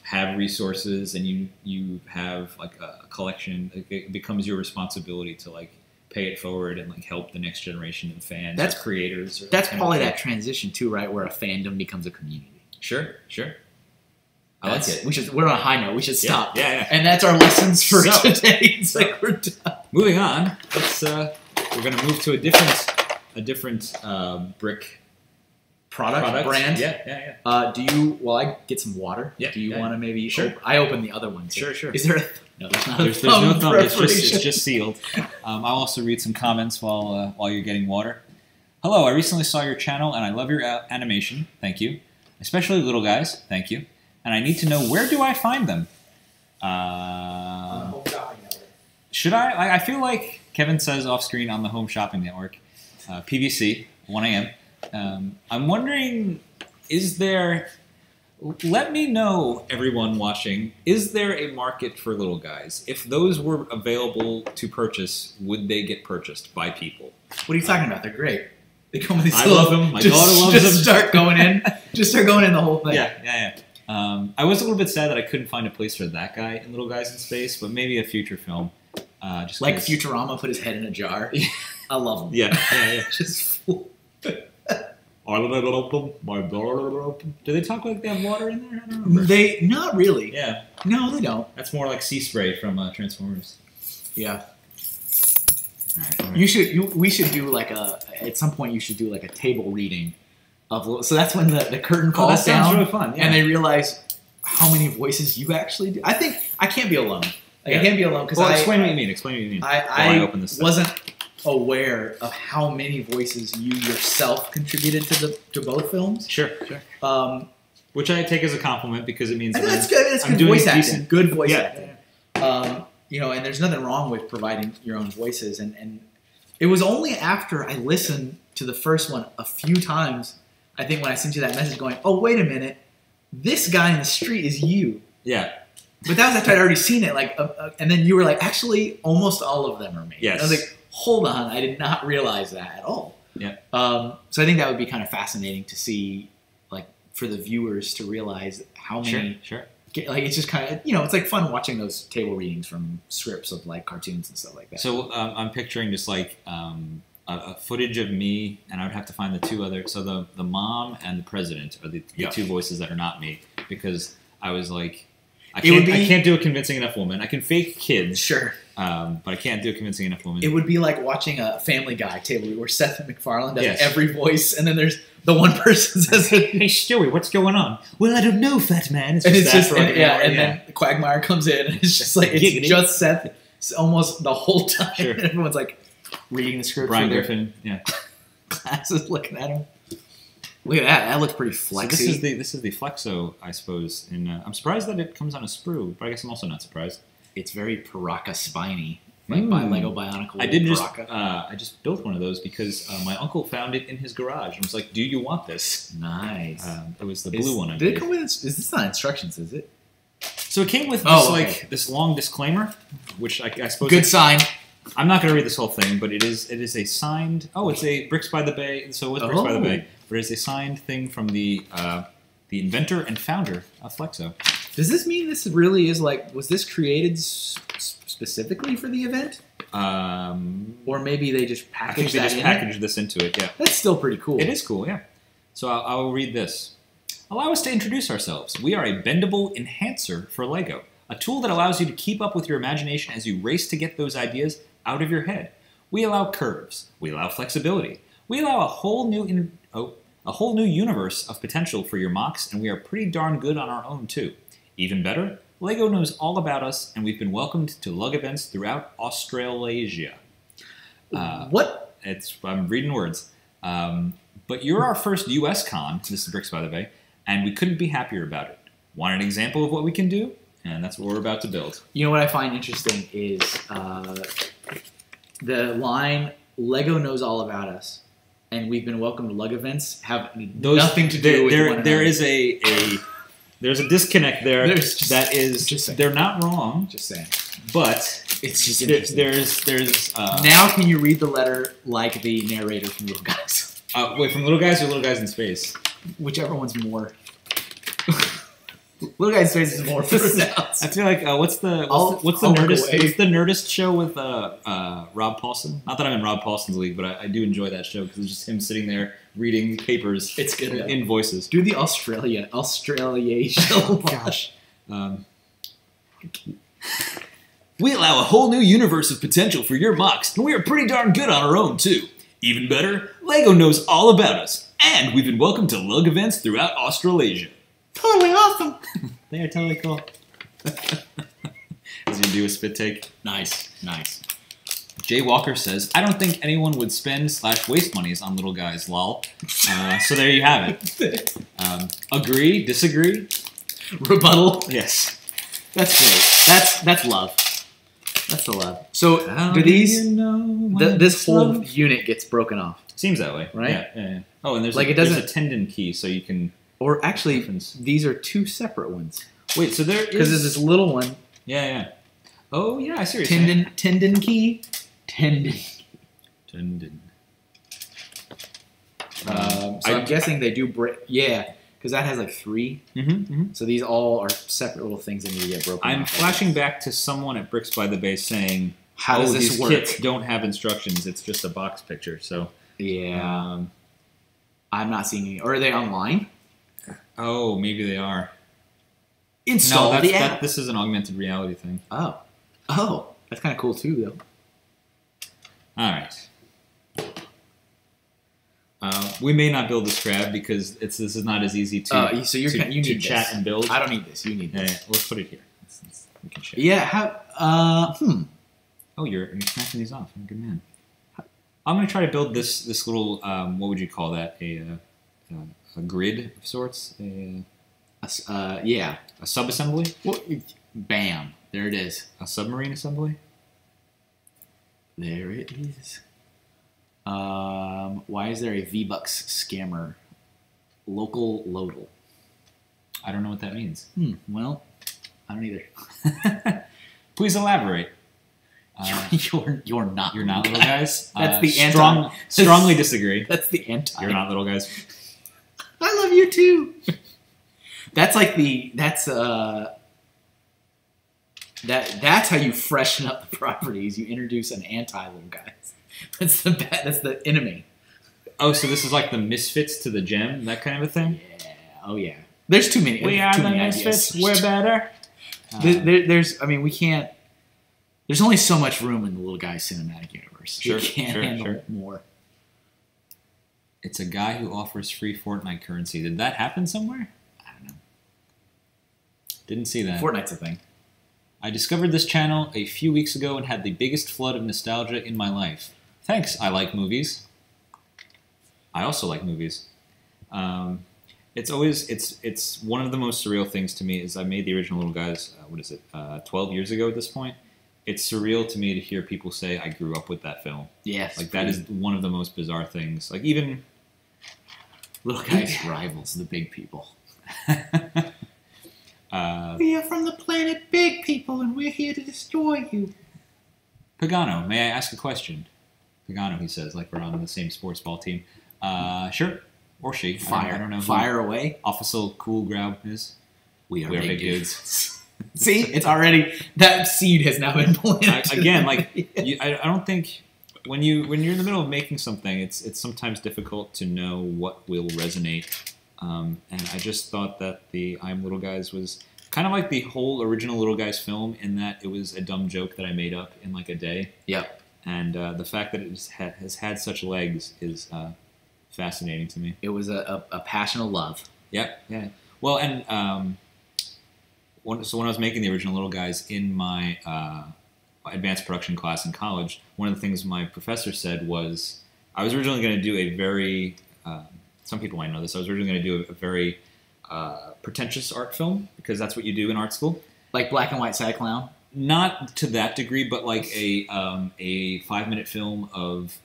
have resources and you have like a collection, it becomes your responsibility to like pay it forward and like help the next generation of fans. That's creators. That's probably that transition too, right? Where a fandom becomes a community. Sure. I like it. We're on a high note. We should stop. Yeah. And that's our lessons for today. It's like we're done. Moving on. Let's. We're going to move to a different brick product brand. Yeah. While I get some water. Yeah. Do you want to maybe? Sure. I open the other one. Sure. Is there? No, there's not. There's no thumb. It's just sealed. I'll also read some comments while you're getting water. Hello, I recently saw your channel and I love your animation. Thank you. Especially little guys. Thank you. And I need to know, where do I find them? Should I? I feel like Kevin says off screen on the Home Shopping Network, PVC, 1 a.m. I'm wondering, is there... Let me know, everyone watching, is there a market for little guys? If those were available to purchase, would they get purchased by people? What are you talking about? They're great. They come with these I love them. My daughter loves them. Just start going in. Just start going in the whole thing. Yeah. I was a little bit sad that I couldn't find a place for that guy in Little Guys in Space, but maybe a future film. Just like Futurama put his head in a jar. I love him. Yeah. Just do they talk like they have water in there? I don't remember. Not really. Yeah. No, they don't. That's more like sea spray from Transformers. Yeah. All right. We should do at some point you should do like a table reading of, so that's when the curtain falls down. That sounds really fun. Yeah. And they realize how many voices you actually do. I think I can't be alone. I can't be alone because explain what you mean. Explain what you mean. I open this wasn't aware of how many voices you yourself contributed to both films. Sure. Which I take as a compliment because it means that's good. It's good voice acting. Good voice acting. And there's nothing wrong with providing your own voices. And it was only after I listened to the first one a few times, I think, when I sent you that message going, oh, wait a minute, this guy in the street is you. Yeah. But that was after I'd already seen it. And then you were like, actually, almost all of them are me. Yes. And I was like, hold on, I did not realize that at all. Yeah. So I think that would be kind of fascinating to see, like, for the viewers to realize how many. Sure. Like, it's just kind of, it's like fun watching those table readings from scripts of like cartoons and stuff like that. So I'm picturing just like a footage of me, and I would have to find the two other. So the mom and the president are the two voices that are not me, because I was like, I can't do a convincing enough woman. I can fake kids, sure, but I can't do a convincing enough woman. It would be like watching a Family Guy table where Seth MacFarlane does every voice, and then there's the one person says, "Hey Stewie, what's going on?" Well, I don't know, fat man. It's just and then Quagmire comes in, and it's just like it's just Seth, almost the whole time. Sure. And everyone's like reading the script. Brian Griffin, glasses, looking at him. Look at that. That looks pretty flexy. So this is the Flexo, I suppose. And I'm surprised that it comes on a sprue, but I guess I'm also not surprised. It's very Paraka spiny, like by Lego Bionicle. I just built one of those because my uncle found it in his garage and was like, "Do you want this?" Nice. It was the blue one. Did it come with? Is this not instructions? Is it? So it came with this this long disclaimer, which I suppose. Good sign. I'm not going to read this whole thing, but it is a signed. Oh, it's a Bricks by the Bay. So it was Bricks by the Bay. But it's a signed thing from the the inventor and founder of Flexo. Does this mean this really is like, was this created specifically for the event? Or maybe they just packaged this into it, yeah. That's still pretty cool. It is cool, yeah. So I will read this. Allow us to introduce ourselves. We are a bendable enhancer for LEGO, a tool that allows you to keep up with your imagination as you race to get those ideas out of your head. We allow curves. We allow flexibility. We allow a whole new universe of potential for your MOCs, and we are pretty darn good on our own too. Even better, LEGO knows all about us, and we've been welcomed to LUG events throughout Australasia. What? I'm reading words. But you're our first US con, this is Bricks by the Bay, and we couldn't be happier about it. Want an example of what we can do? And that's what we're about to build. You know what I find interesting is the line, LEGO knows all about us, and we've been welcome to LUG events, have nothing to do with one another. There's a disconnect there. They're not wrong. Just saying. But it's just interesting. Now can you read the letter like the narrator from Little Guys? Wait, from Little Guys or Little Guys in Space? Whichever one's more. Little Guys in Space is more pronounced. I feel like what's the Nerdist show with Rob Paulson? Not that I'm in Rob Paulson's league, but I do enjoy that show because it's just him sitting there reading papers. It's good in voices. Do the Australia show. Gosh. We allow a whole new universe of potential for your MOCs, and we are pretty darn good on our own too. Even better, LEGO knows all about us, and we've been welcomed to LUG events throughout Australasia. Totally awesome. They are totally cool. As you do a spit take. Nice. Jay Walker says, I don't think anyone would spend/waste monies on Little Guys, lol. So there you have it. Agree? Disagree? Rebuttal? Yes. That's great. That's love. That's the love. So do these? This whole unit gets broken off. Seems that way, right? Yeah. Oh, and there's there's a tendon key, so you can. Or actually, these are two separate ones. Wait, so there is because there's this little one. Yeah. Oh yeah, I see what you're saying. Tendon key. Tendon. So I'm guessing they do break. Yeah. Because that has like 3. So these all are separate little things that need to get broken. I'm flashing back to someone at Bricks by the Bay saying, "How does this these work? Kits don't have instructions. It's just a box picture." So yeah, I'm not seeing any. Or are they online? Oh, maybe they are. Install the app. This is an augmented reality thing. Oh, that's kind of cool too, though. All right. We may not build this crab because this is not as easy to you need chat this. and build. I don't need this. You need this. Yeah, let's put it here. We can share. Yeah. Oh, you're smacking these off. I'm a good man. I'm going to try to build this little. What would you call that? A grid of sorts. Yeah. A sub-assembly. Well, bam! There it is. A submarine assembly. There it is. Why is there a V-Bucks scammer? Local Lodal. I don't know what that means. Well, I don't either. Please elaborate. You're not. You're not Little Guys. That's the anti. Strongly disagree. That's the anti. You're not Little Guys. I love you too. That's like that's how you freshen up the properties. You introduce an anti-Little Guys. That's the enemy. Oh, so this is like the Misfits to the Gem, that kind of a thing? Yeah. Oh, yeah. There's too many. We are the Misfits. We're better. We can't. There's only so much room in the Little Guys cinematic universe. Sure, we can't handle more. It's a guy who offers free Fortnite currency. Did that happen somewhere? I don't know. Didn't see that. Fortnite's a thing. I discovered this channel a few weeks ago and had the biggest flood of nostalgia in my life. Thanks, I like movies. I also like movies. It's one of the most surreal things to me is I made the original Little Guys, 12 years ago at this point. It's surreal to me to hear people say I grew up with that film. Yes. Like that is one of the most bizarre things. Like even Little Guys rivals the big people. We are from the planet Big People, and we're here to destroy you. Pagano, may I ask a question? Pagano, he says, like we're on the same sports ball team. Sure. or she. Fire. I don't know. Fire away. Officer Cool Grab is. We are big dudes. See, it's already that seed has now been planted. Again, like I don't think when you're in the middle of making something, it's sometimes difficult to know what will resonate. And I just thought that the I'm Little Guys was kind of like the whole original Little Guys film in that it was a dumb joke that I made up in like a day. Yep. And the fact that it has had such legs is fascinating to me. It was a passion of love. Yep. Yeah. Well, and when I was making the original Little Guys in my advanced production class in college, one of the things my professor said was I was originally going to do a very some people might know this. I was originally going to do a very pretentious art film because that's what you do in art school, like Black and White Sad Clown. Not to that degree, but like a 5-minute film of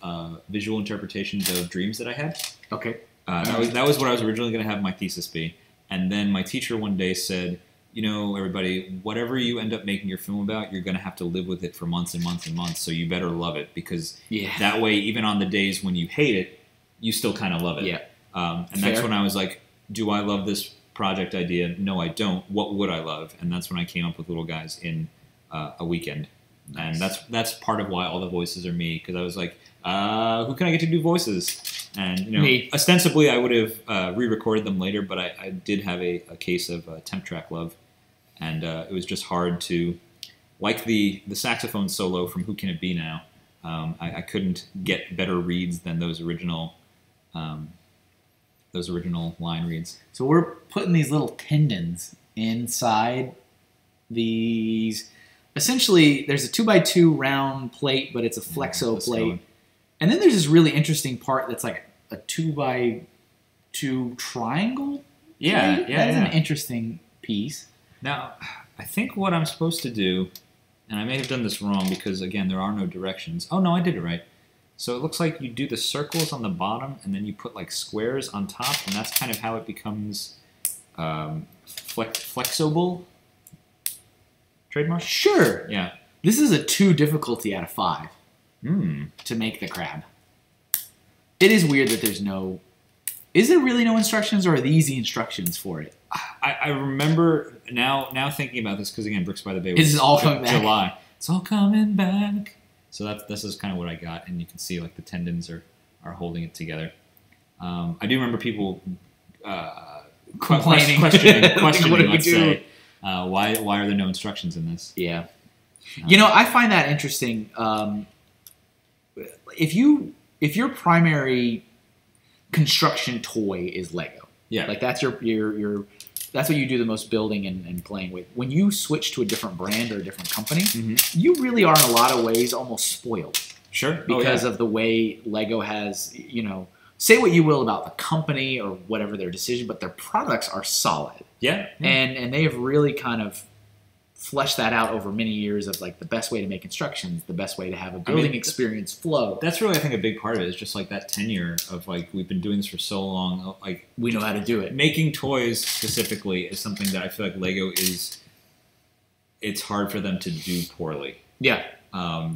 visual interpretations of dreams that I had. Okay. That was what I was originally going to have my thesis be. And then my teacher one day said, you know, everybody, whatever you end up making your film about, you're going to have to live with it for months and months and months. So you better love it because that way, even on the days when you hate it, you still kind of love it. Yeah. And that's when I was like, do I love this project idea? No, I don't. What would I love? And that's when I came up with Little Guys in a weekend. Nice. And that's part of why all the voices are me, because I was like, who can I get to do voices? And you know, me. Ostensibly I would have re-recorded them later, but I did have a case of temp track love, and it was just hard to, like the saxophone solo from Who Can It Be Now. I couldn't get better reads than those original line reads. So we're putting these little tendons inside these. Essentially, there's a 2x2 round plate, but it's a flexo plate. And then there's this really interesting part that's like a 2x2 triangle. Yeah, plate. That's an interesting piece. Now, I think what I'm supposed to do, and I may have done this wrong because, again, there are no directions. Oh, no, I did it right. So it looks like you do the circles on the bottom, and then you put like squares on top, and that's kind of how it becomes flexible. Trademark? Sure. Yeah. This is a 2 difficulty out of 5 to make the crab. It is weird that there's no... Is there really no instructions, or are these the instructions for it? I remember now thinking about this, because again, Bricks by the Bay was Is it all coming back? July. It's all coming back. So this is kind of what I got, and you can see like the tendons are holding it together. I do remember people complaining, questioning what do we let's do? say, why are there no instructions in this? Yeah. You know, I find that interesting. If your primary construction toy is Lego, like that's your that's what you do the most building and playing with. When you switch to a different brand or a different company, you really are in a lot of ways almost spoiled. Sure. Because of the way Lego has, you know, say what you will about the company or whatever their decision, but their products are solid. Yeah. And they have really kind of fleshed that out over many years of like the best way to make instructions, the best way to have a building experience flow. That's really, I think, a big part of it is just like that tenure of like we've been doing this for so long. Like we know how to do it. Making toys specifically is something that I feel like Lego is. It's hard for them to do poorly. Yeah.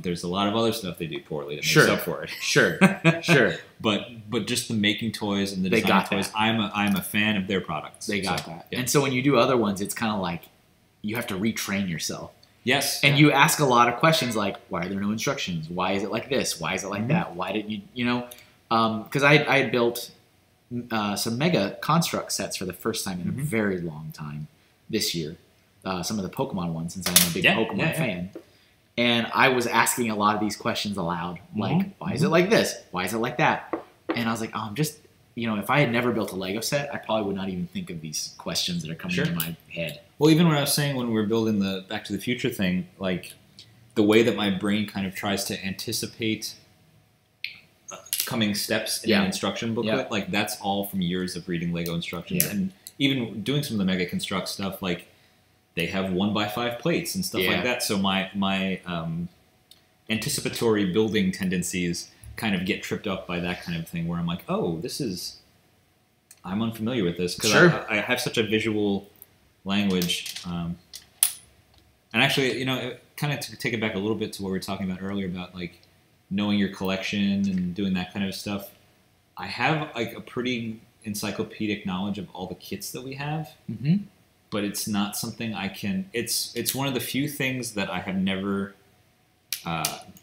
There's a lot of other stuff they do poorly to make up for it. Sure. But just the making toys and the design toys, I'm a fan of their products. They got that. Yeah. And so when you do other ones, it's kind of like you have to retrain yourself. Yes. And you ask a lot of questions like, why are there no instructions? Why is it like this? Why is it like that? Why didn't you know? Because I had built some Mega Construct sets for the first time in a very long time this year. Some of the Pokemon ones, since I'm a big Pokemon fan. And I was asking a lot of these questions aloud, like, why is it like this? Why is it like that? And I was like, I'm just, you know, if I had never built a Lego set, I probably would not even think of these questions that are coming into my head. Well, even when I was saying when we were building the Back to the Future thing, like the way that my brain kind of tries to anticipate coming steps in an instruction booklet, like that's all from years of reading Lego instructions. And even doing some of the Mega Construct stuff, like they have 1x5 plates and stuff like that. So my anticipatory building tendencies kind of get tripped up by that kind of thing where I'm like, oh, I'm unfamiliar with this because I have such a visual language. And actually, you know, kind of to take it back a little bit to what we were talking about earlier about like knowing your collection and doing that kind of stuff. I have like a pretty encyclopedic knowledge of all the kits that we have, Mm-hmm. but it's not something I can. It's one of the few things that I have never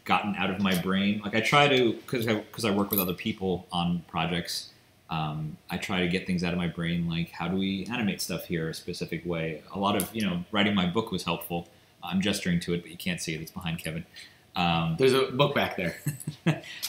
gotten out of my brain. Like I try to, because I work with other people on projects. I try to get things out of my brain, like how do we animate stuff here a specific way. A lot of writing my book was helpful. I'm gesturing to it, but you can't see it. It's behind Kevin. There's a book back there.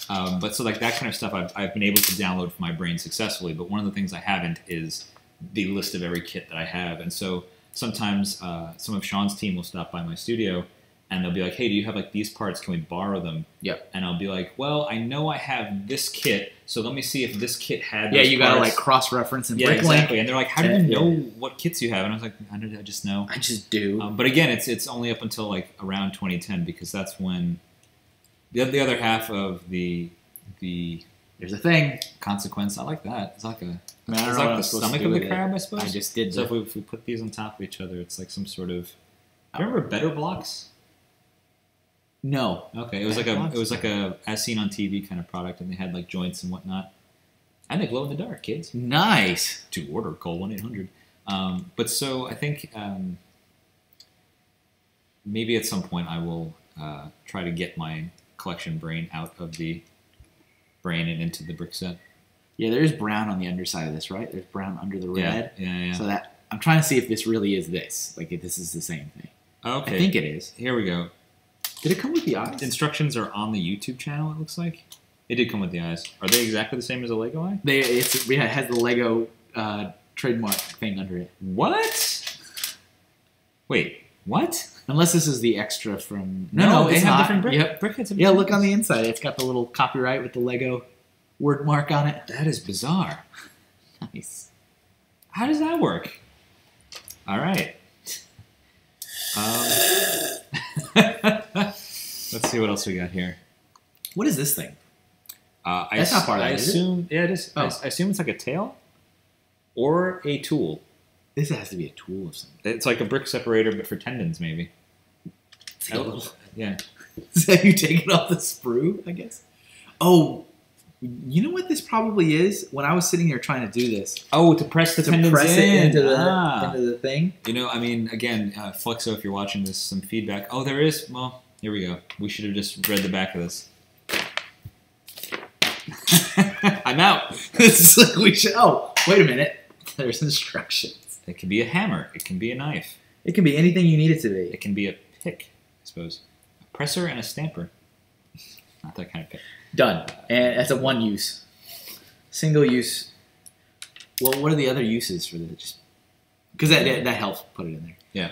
But so like that kind of stuff I've been able to download from my brain successfully. But one of the things I haven't is the list of every kit that I have. And so sometimes some of Sean's team will stop by my studio and they'll be like, hey, do you have like these parts? Can we borrow them? Yep. And I'll be like, well, I know I have this kit, so let me see if this kit had Yeah, those you parts. gotta like cross-reference and Yeah, Bricklink. exactly. And they're like, how do you And- know what kits you have? And I was like, I just know. I just do. But again, it's only up until like around 2010 because that's when the other half of the There's a thing. consequence. I like that. It's like a I mean, I don't it's know what like I'm the supposed to stomach do of the with it. crab, I suppose. I just did So the- if we put these on top of each other, it's like some sort of. Do you remember Better Blocks? No. Okay, it was like a as seen on TV kind of product, and they had like joints and whatnot. And they glow in the dark, kids. Nice. To order, call 1-800. But so I think maybe at some point I will try to get my collection brain out of the brain and into the brick set. Yeah, there's brown on the underside of this, right? There's brown under the red. Yeah. So that I'm trying to see if this really is this. Like if this is the same thing. Okay. I think it is. Here we go. Did it come with the eyes? Instructions are on the YouTube channel, it looks like. It did come with the eyes. Are they exactly the same as a Lego eye? It has the Lego trademark thing under it. What? Wait, what? Unless this is the extra from. They it's have not. different Yep. brickheads. Yeah, look on the inside. It's got the little copyright with the Lego word mark on it. That is bizarre. Nice. How does that work? All right. Let's see what else we got here. What is this thing? That's not part of I it, is it? assume, yeah, it is. Oh. I assume it's like a tail or a tool. This has to be a tool of something. It's like a brick separator, but for tendons, maybe. It's like a little. Yeah. Is that you take it off the sprue, I guess? Oh, you know what this probably is? When I was sitting here trying to do this, Oh, to press the to tendons press in. it into Ah. the thing. You know, I mean, again, Flexo, if you're watching this, some feedback. Oh, there is. Well, here we go. We should have just read the back of this. I'm out. It's like we should. Oh, wait a minute. There's instructions. It can be a hammer. It can be a knife. It can be anything you need it to be. It can be a pick, I suppose. A presser and a stamper. Not that kind of pick. Done. And that's a one use. Single use. Well, what are the other uses for this? Because that helps put it in there. Yeah.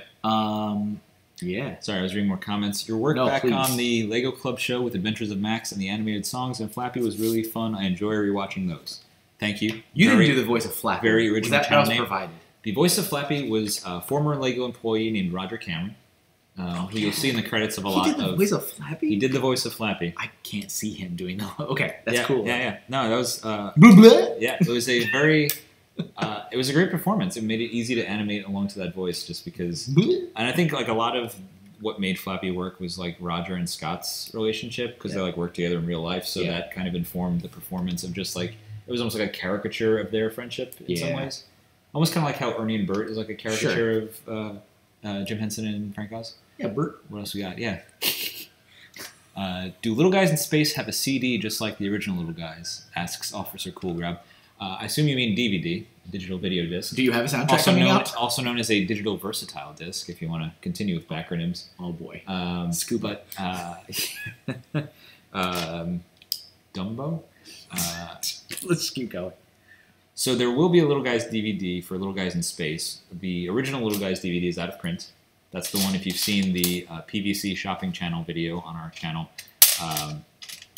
Yeah. Sorry, I was reading more comments. Your work No, back please. on the Lego Club show with Adventures of Max and the animated songs and Flappy was really fun. I enjoy rewatching those. Thank you. You Very- didn't do the voice of Flappy. very original that channel was name. provided. The voice of Flappy was a former Lego employee named Roger Cameron, who you'll see in the credits of a lot He did the of. voice of Flappy? He did the voice of Flappy. I can't see him doing that. Okay, that's yeah, cool. Yeah. No, that was. Blah, blah. Yeah, it was a very. It was a great performance. It made it easy to animate along to that voice, just because. Blah. And I think like a lot of what made Flappy work was like Roger and Scott's relationship because they like worked together in real life, so Yeah. that kind of informed the performance of just like it was almost like a caricature of their friendship in some Yeah. ways. Almost kind of like how Ernie and Bert is like a caricature of Jim Henson and Frank Oz. Yeah, Bert. What else we got? Yeah. Do Little Guys in Space have a CD just like the original Little Guys? Asks Officer Cool Grab. I assume you mean DVD, digital video disc. Do you have a soundtrack coming out? Also known as a digital versatile disc, if you want to continue with acronyms. Oh boy. Scuba. Dumbo. Let's keep going. So there will be a Little Guys DVD for Little Guys in Space. The original Little Guys DVD is out of print. That's the one if you've seen the PVC shopping channel video on our channel.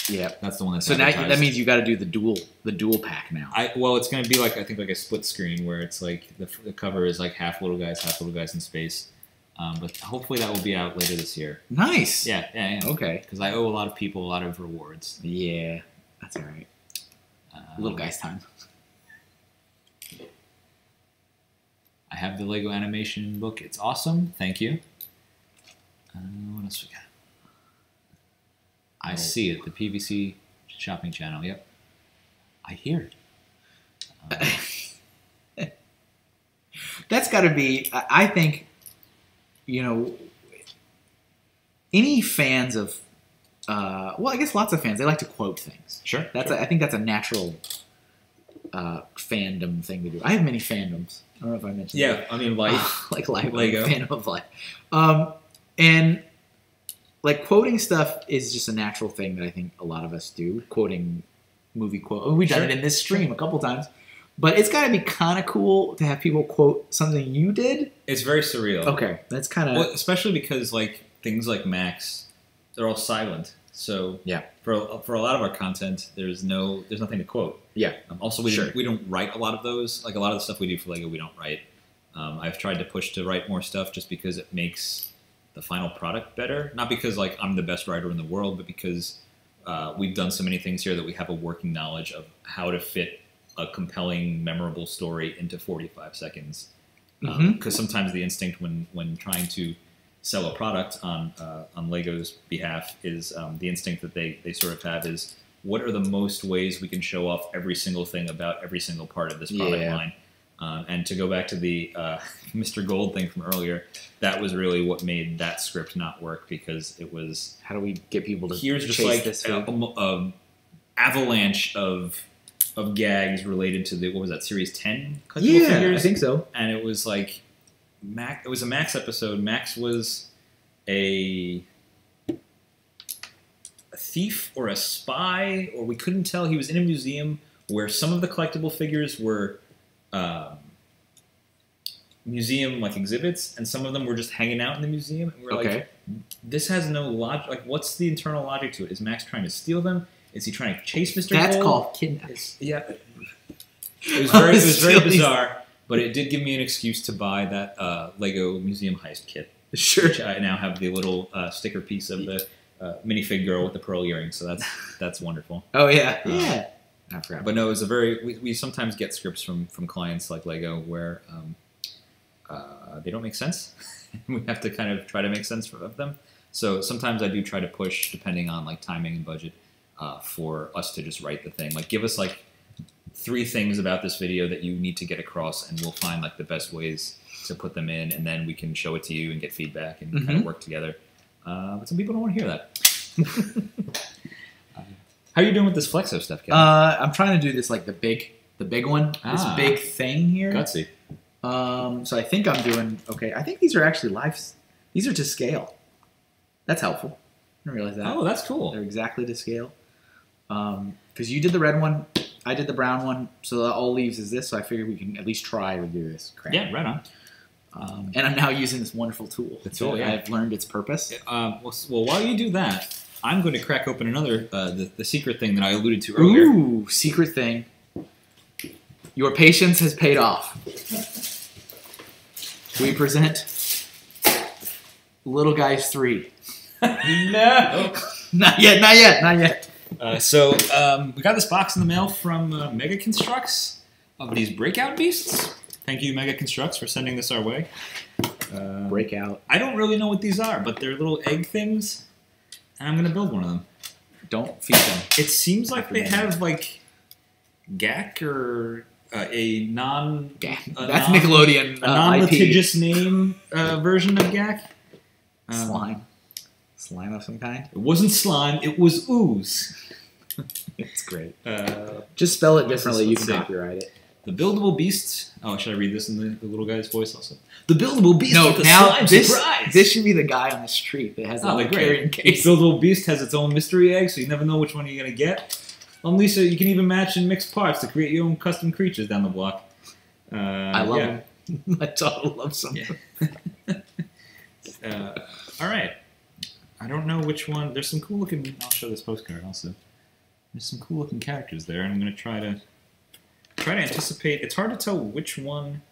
Yeah. That's the one that's So now advertised. that means you got to do the dual pack now. Well, it's going to be like I think like a split screen where it's like the cover is like half Little Guys in Space. But hopefully that will be out later this year. Nice. Yeah. Okay. Because I owe a lot of people a lot of rewards. Yeah, that's all right. Little guy's time. I have the Lego animation book. It's awesome. Thank you. What else we got? I see it. The PVC shopping channel. Yep. I hear it. That's got to be. I think, any fans of. Well, I guess lots of fans, they like to quote things. Sure. I think that's a natural fandom thing to do. I have many fandoms. I don't know if I mentioned that. Yeah, I mean, Life. Like Life. Lego. Fandom of Life. And like quoting stuff is just a natural thing that I think a lot of us do. Quoting movie quote. We've done it in this stream a couple times. But it's got to be kind of cool to have people quote something you did. It's very surreal. Okay, that's kind of... Well, especially because like things like Max, they're all silent. So yeah, for a lot of our content, there's nothing to quote. Yeah. Also, we don't write a lot of those. Like a lot of the stuff we do for Lego, we don't write. I've tried to push to write more stuff just because it makes the final product better. Not because like I'm the best writer in the world, but because we've done so many things here that we have a working knowledge of how to fit a compelling, memorable story into 45 seconds. Because sometimes the instinct when trying to sell a product on Lego's behalf is the instinct that they sort of have is what are the most ways we can show off every single thing about every single part of this product line. And to go back to the Mr. Gold thing from earlier, that was really what made that script not work because it was... How do we get people to here's just chase like this a avalanche of gags related to the, what was that, Series 10 collectible figures? I think so. And it was like, it was a Max episode. Max was a thief or a spy, or we couldn't tell. He was in a museum where some of the collectible figures were museum like exhibits, and some of them were just hanging out in the museum. And we're like, this has no logic. Like, what's the internal logic to it? Is Max trying to steal them? Is he trying to chase Mr. Gold? That's called kidnapping. Yeah. It was very bizarre, but it did give me an excuse to buy that Lego Museum Heist kit. Sure. Which I now have the little sticker piece of the minifig girl with the pearl earrings, so that's wonderful. Oh, yeah. Yeah. I forgot. But no, it was a very... We sometimes get scripts from clients like Lego where they don't make sense. We have to kind of try to make sense of them. So sometimes I do try to push, depending on like timing and budget, for us to just write the thing. Like, give us like 3 things about this video that you need to get across, and we'll find like the best ways to put them in, and then we can show it to you and get feedback and kind of work together. But some people don't want to hear that. How are you doing with this Flexo stuff, Kevin? I'm trying to do this like the big one. This big thing here. Gutsy. So I think I'm doing okay. I think these are actually these are to scale. That's helpful. I didn't realize that. Oh, that's cool. They're exactly to scale. Because you did the red one, I did the brown one, so that all leaves is this, so I figured we can at least try to do this. Crap. Yeah, right on. And I'm now using this wonderful tool. The tool, yeah. I've learned its purpose. Well, while you do that, I'm going to crack open another, the secret thing that I alluded to earlier. Ooh, secret thing. Your patience has paid off. We present Little Guys 3. No! Not yet. So we got this box in the mail from Mega Constructs of these Breakout Beasts. Thank you, Mega Constructs, for sending this our way. Breakout. I don't really know what these are, but they're little egg things, and I'm going to build one of them. Don't feed them. It seems like they have, like, GAC or a non... That's Nickelodeon a non-litigious name version of GAC. Slime. Slime of some kind? It wasn't slime, it was ooze. It's great. Just spell it differently, you can copyright it. The Buildable Beasts. Oh, should I read this in the little guy's voice also? The Buildable Beast no, with the now slime this, surprise. This should be the guy on the street that has the carrying case. Each Buildable Beast has its own mystery egg, so you never know which one you're going to get. Lisa, you can even match and mix parts to create your own custom creatures down the block. I love them. My daughter loves them. Yeah. All right. I don't know which one. There's some cool looking... I'll show this postcard also. There's some cool looking characters there, and I'm going to try to anticipate. It's hard to tell which one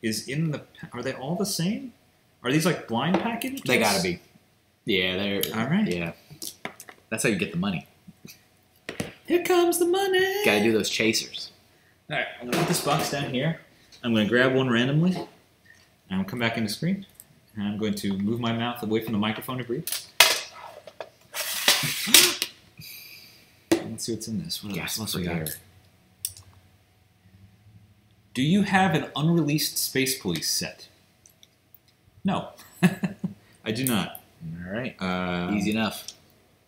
is in the... Are they all the same? Are these like blind packages? They gotta be. Yeah, they're... All right. Yeah. That's how you get the money. Here comes the money! Gotta do those chasers. All right, I'm going to put this box down here. I'm going to grab one randomly, and I'll come back in the screen, and I'm going to move my mouth away from the microphone to breathe. Let's see what's in this. What else we got? Do you have an unreleased Space Police set? No, I do not. All right. Easy enough.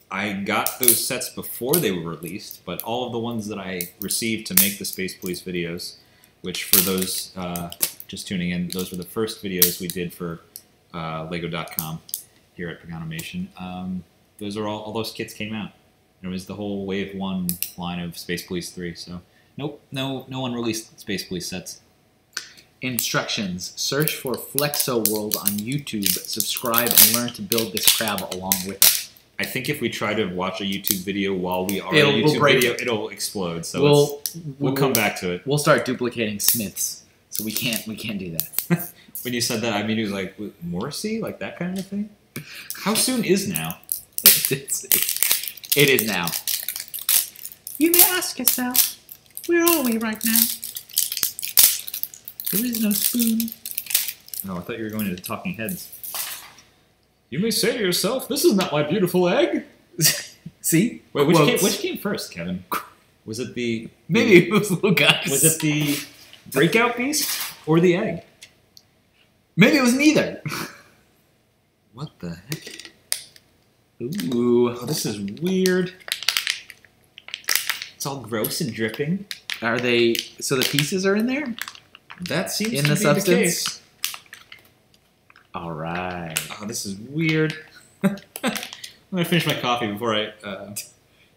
I got those sets before they were released, but all of the ones that I received to make the Space Police videos, which for those just tuning in, those were the first videos we did for Lego.com here at Paganimation. Those are all those kits came out. It was the whole Wave 1 line of Space Police 3, so nope, no unreleased Space Police sets. Instructions. Search for Flexo World on YouTube, subscribe, and learn to build this crab along with us. I think if we try to watch a YouTube video while we are a YouTube video, it'll explode. So we'll come back to it. We'll start duplicating Smiths, so we can't do that. When you said that, I mean, it was like, Morrissey? Like that kind of thing? How soon is now? It is now. You may ask yourself, where are we right now? There is no spoon. Oh, I thought you were going to the Talking Heads. You may say to yourself, this is not my beautiful egg. See? Wait, which came first, Kevin? Was it the... Maybe it was little guys. Was it the breakout beast or the egg? Maybe it was neither. What the heck? Ooh. Oh, this is weird. It's all gross and dripping. Are they... So the pieces are in there? That seems in to the be substance? the case. All right. Oh, this is weird. I'm going to finish my coffee before I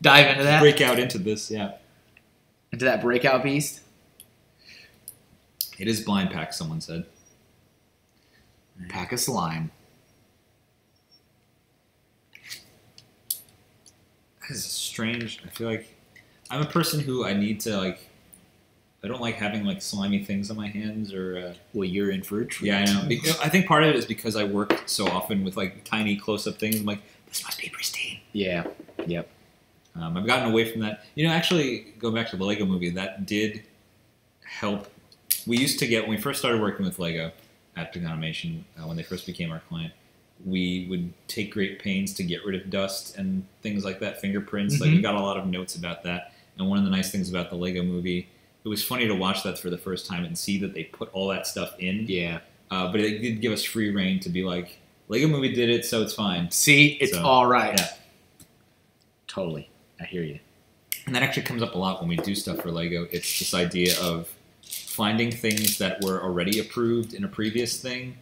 dive into that? Break out into this, yeah. Into that breakout beast? It is blind pack, someone said. Pack of slime. This is strange. I feel like I'm a person who I need to, like, I don't like having, like, slimy things on my hands or... Well, you're in for a treat. Yeah, I know. I think part of it is because I work so often with, like, tiny close-up things. I'm like, this must be pristine. Yeah. Yep. I've gotten away from that. You know, actually, go back to the Lego movie, that did help. We used to get, when we first started working with Lego at Paganimation, when they first became our client, we would take great pains to get rid of dust and things like that, fingerprints. Mm-hmm. Like, we got a lot of notes about that. And one of the nice things about the Lego movie, it was funny to watch that for the first time and see that they put all that stuff in. Yeah. But it did give us free reign to be like, Lego movie did it, so it's fine. See, it's all right. Yeah. Totally. I hear you. And that actually comes up a lot when we do stuff for Lego. It's this idea of finding things that were already approved in a previous thing.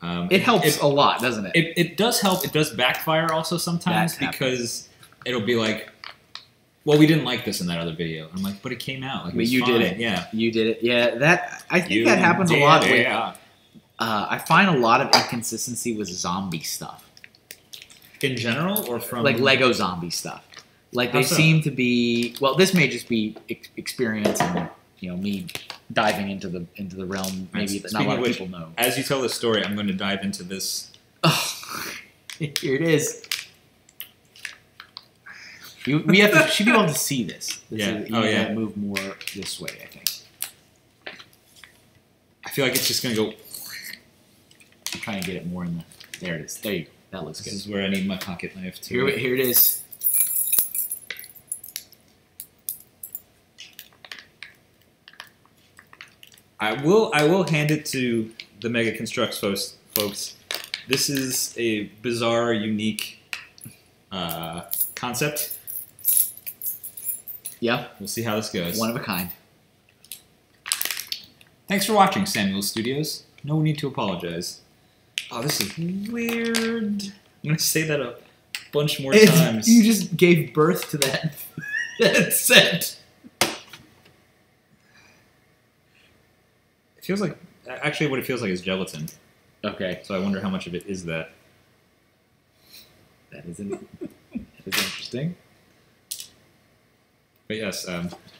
It helps a lot, doesn't it? It does help. It does backfire also sometimes because it'll be like, well, we didn't like this in that other video. I'm like, but it came out. Like, but you did it. Yeah. You did it. Yeah, I think that happens a lot. With, I find a lot of inconsistency with zombie stuff. In general, or from... Like Lego zombie stuff. Like, they seem to be... Well, this may just be experience and, me diving into the realm maybe that not a lot of people know. As you tell the story, I'm going to dive into this. Oh, here it is. Should be able to see this. Yeah. Move more this way, I think. I feel like it's just going to go... I'm trying to get it more in the... There it is. There you go. That looks good. This is where I need my pocket knife too. Here it is. I will hand it to the Mega Constructs folks. This is a bizarre, unique concept. Yeah. We'll see how this goes. One of a kind. Thanks for watching, Samuel Studios. No need to apologize. Oh, this is weird. I'm going to say that a bunch more times. You just gave birth to that, that set. It feels like... Actually, what it feels like is gelatin. Okay. So I wonder how much of it is that. That is interesting. But yes,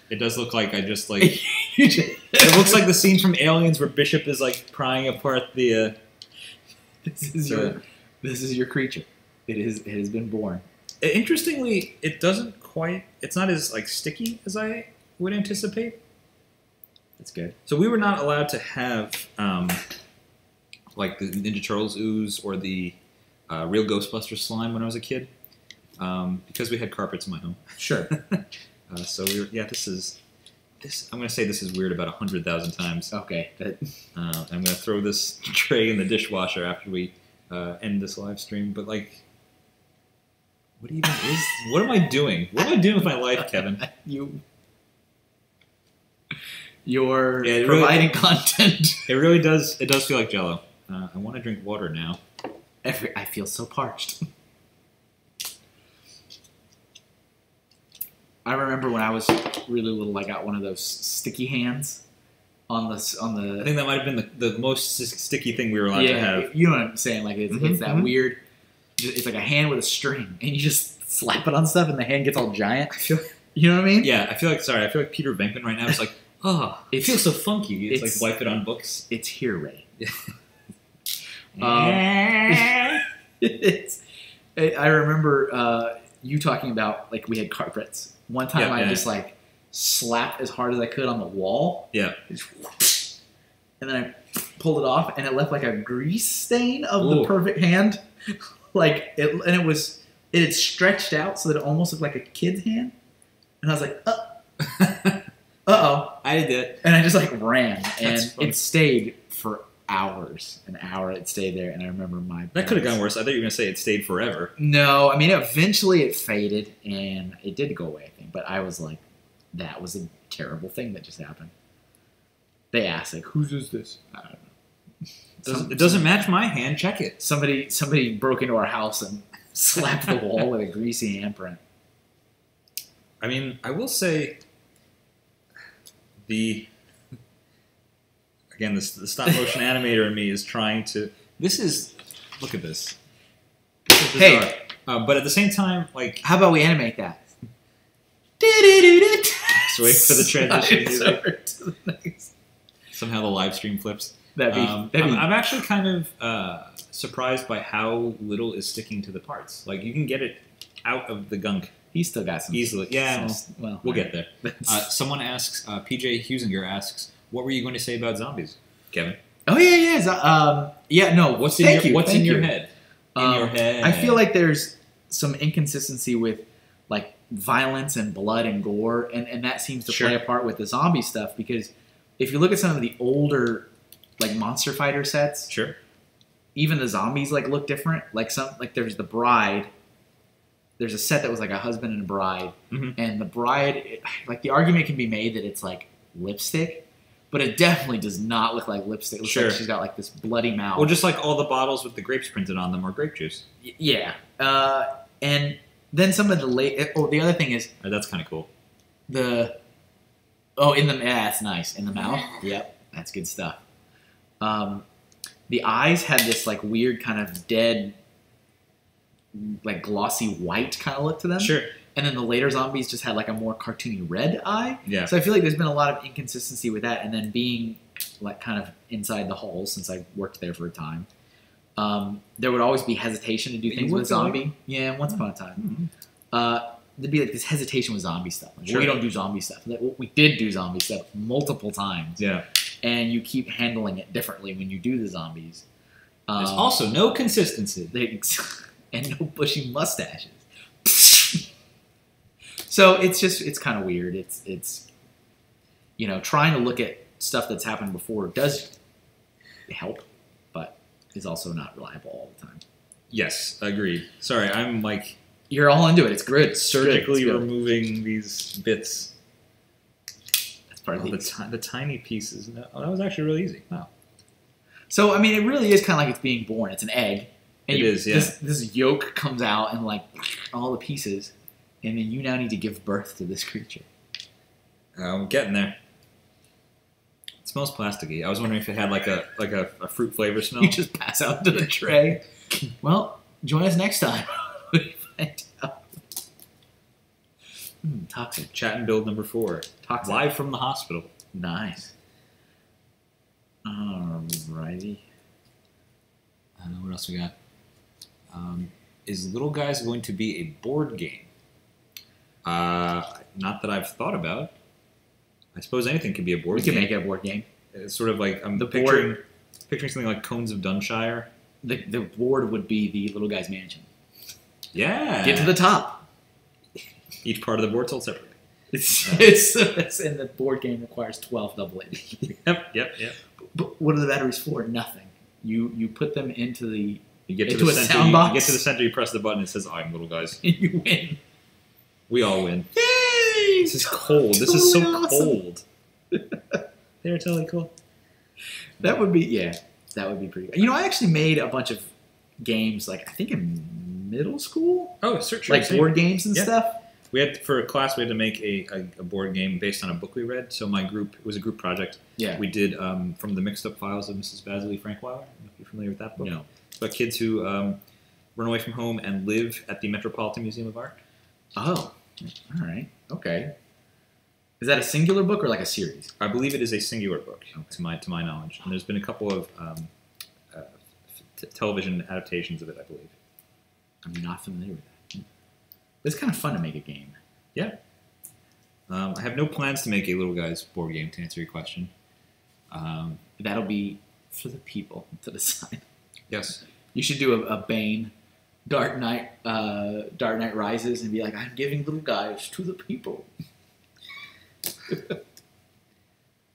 it does look like I just like... It looks like the scene from Aliens where Bishop is like prying apart the... This is your creature. It has been born. Interestingly, it doesn't quite... It's not as like sticky as I would anticipate. That's good. So we were not allowed to have like the Ninja Turtles ooze or the real Ghostbusters slime when I was a kid because we had carpets in my home. Sure. So we were, this I'm going to say this is weird about 100,000 times. Okay. I'm going to throw this tray in the dishwasher after we end this live stream. But like, what even is? What am I doing? What am I doing with my life, Kevin? You're providing content. It really does. It does feel like Jell-O. I want to drink water now. I feel so parched. I remember when I was really little, I got one of those sticky hands on the. I think that might have been the most sticky thing we were allowed to have. You know what I'm saying? Like it's that weird. It's like a hand with a string, and you just slap it on stuff, and the hand gets all giant. You know what I mean? Yeah, I feel like Peter Venkman right now is like, oh, it feels so funky. It's like wipe it on books. It's here, Ray. I remember you talking about like we had carpets. One time I just like slapped as hard as I could on the wall. Yeah. And then I pulled it off, and it left like a grease stain of the perfect hand. Like it had stretched out so that it almost looked like a kid's hand. And I was like, uh-oh. I did it. And I just like ran, and it stayed for hours. An hour it stayed there, and I remember That could have gone worse. I thought you were going to say it stayed forever. No, I mean, eventually it faded, and it did go away, I think. But I was like, that was a terrible thing that just happened. They asked, like, whose is this? I don't know. It doesn't match my hand. Check it. Somebody broke into our house and slapped the wall with a greasy handprint. I mean, I will say the stop motion animator in me is trying to. Look at this. Hey, but at the same time, like, how about we animate that? Just wait for the transition. Somehow the live stream flips. I'm actually kind of surprised by how little is sticking to the parts. Like, you can get it out of the gunk. He's still got some. Easily. Yeah, we'll get there. Someone asks, PJ Husinger asks, what were you going to say about zombies, Kevin? Oh, yeah. No, what's in your head? In your head. I feel like there's some inconsistency with, like, violence and blood and gore, and that seems to play a part with the zombie stuff, because if you look at some of the older, like, Monster Fighter sets, even the zombies, like, look different. Like, there's the Bride. There's a set that was like a husband and a bride, and the bride, like, the argument can be made that it's like lipstick, but it definitely does not look like lipstick. It looks like she's got like this bloody mouth. Well, just like all the bottles with the grapes printed on them are grape juice. Yeah, and then some of the the other thing is that's kind of cool. That's nice in the mouth. Yep, that's good stuff. The eyes had this like weird kind of dead, like glossy white kind of look to them. And then the later zombies just had like a more cartoony red eye. Yeah. So I feel like there's been a lot of inconsistency with that. And then being like kind of inside the halls, since I worked there for a time, there would always be hesitation to do things with zombie. Yeah, once upon a time. There'd be like this hesitation with zombie stuff. Like, we don't do zombie stuff. Like, we did do zombie stuff multiple times. Yeah. And you keep handling it differently when you do the zombies. There's also no consistency. And no bushy mustaches. So it's kind of weird. It's trying to look at stuff that's happened before does help, but is also not reliable all the time. Yes, agreed. Sorry, I'm like, you're all into it. It's good. Surgically removing these bits. That's part of the tiny pieces. No, that was actually really easy. Wow. So I mean, it really is kind of like it's being born. It's an egg. And it is, yeah. This yolk comes out and like all the pieces, and then you now need to give birth to this creature. I'm getting there. It smells plasticky. I was wondering if it had like a fruit flavor smell. You just pass out to the tray. Well, join us next time. Toxic. Chat and build number 4. Toxic. Live from the hospital. Nice. Alrighty. What else we got? Is Little Guys going to be a board game? Not that I've thought about. I suppose anything could be a board game. We can make it a board game. It's sort of like I'm picturing something like Cones of Dunshire. The board would be the Little Guy's Mansion. Yeah. Get to the top. Each part of the board sold separately. It's and the board game requires 12 AA. Yep. But what are the batteries for? Nothing. You put them into the You get to into the a center. sound box. You get to the center. You press the button. It says, "I'm little guys." and you win. We all win. Yay! This is cold. This is so Totally awesome. cold. They're totally cool. That would be pretty good. I actually made a bunch of games like I think in middle school, Oh, search like board games and Yeah. stuff. We had for a class. We had to make a board game based on a book we read. So my group, it was a group project. Yeah. We did from the Mixed Up Files of Mrs. Basiley Frankweiler. If you're familiar with that book. No. It's about kids who run away from home and live at the Metropolitan Museum of Art. Oh, all right. Okay. Is that a singular book or like a series? I believe it is a singular book, to my knowledge. And there's been a couple of television adaptations of it, I believe. I'm not familiar with that. It's kind of fun to make a game. Yeah. I have no plans to make a Little Guys board game, to answer your question. That'll be for the people to decide. Yes. You should do a Bane Dark Knight Rises and be like, I'm giving Little Guys to the people.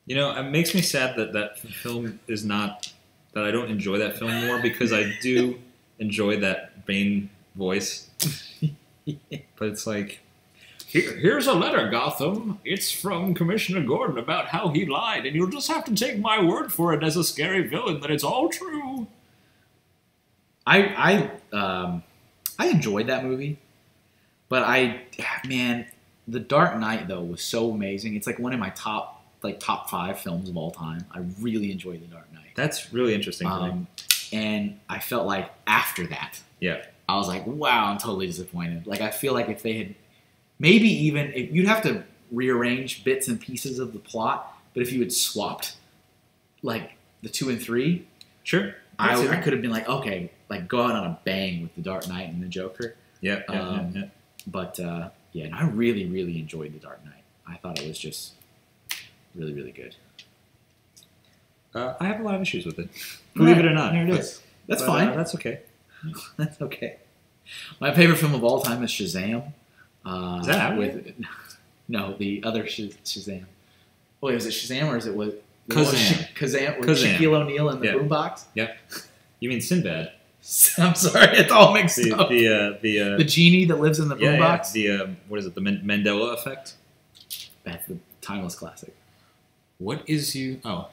It makes me sad that film is not, that I don't enjoy that film more, because I do enjoy that Bane voice. But it's like, here's a letter, Gotham. It's from Commissioner Gordon about how he lied, and you'll just have to take my word for it as a scary villain that it's all true. I enjoyed that movie, but The Dark Knight though was so amazing. It's like one of my top 5 films of all time. I really enjoyed The Dark Knight. That's really interesting to me. And I felt like after that, Yeah. I was like, wow, I'm totally disappointed. Like, I feel like if they had, maybe even, you'd have to rearrange bits and pieces of the plot, but if you had swapped, like, the 2 and 3, Sure. I could have been like, okay, like, go out on a bang with The Dark Knight and the Joker. Yeah. But, and I really, really enjoyed The Dark Knight. I thought it was just really, really good. I have a lot of issues with it. Believe it or not. There it is. That's fine. That's okay. That's okay. My favorite film of all time is Shazam. Is that out yet? No, the other Shazam. Wait, was it Shazam or is it what? Kazam. Kazam with Shaquille O'Neal in the boombox? Yeah. You mean Sinbad? I'm sorry, it's all mixed up. The genie that lives in the boombox? What is it, the Mandela effect? That's the timeless classic. What is you... Oh.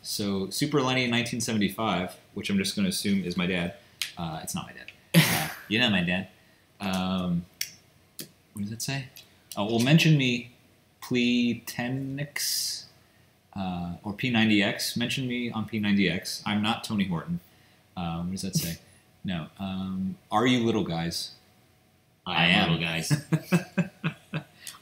So Super Lenny in 1975, which I'm just going to assume is my dad. It's not my dad. You're not my dad. What does it say? Oh, well, mention me Pletenix or P90X. Mention me on P90X. I'm not Tony Horton. What does that say? No. Are you little guys? I am little guys.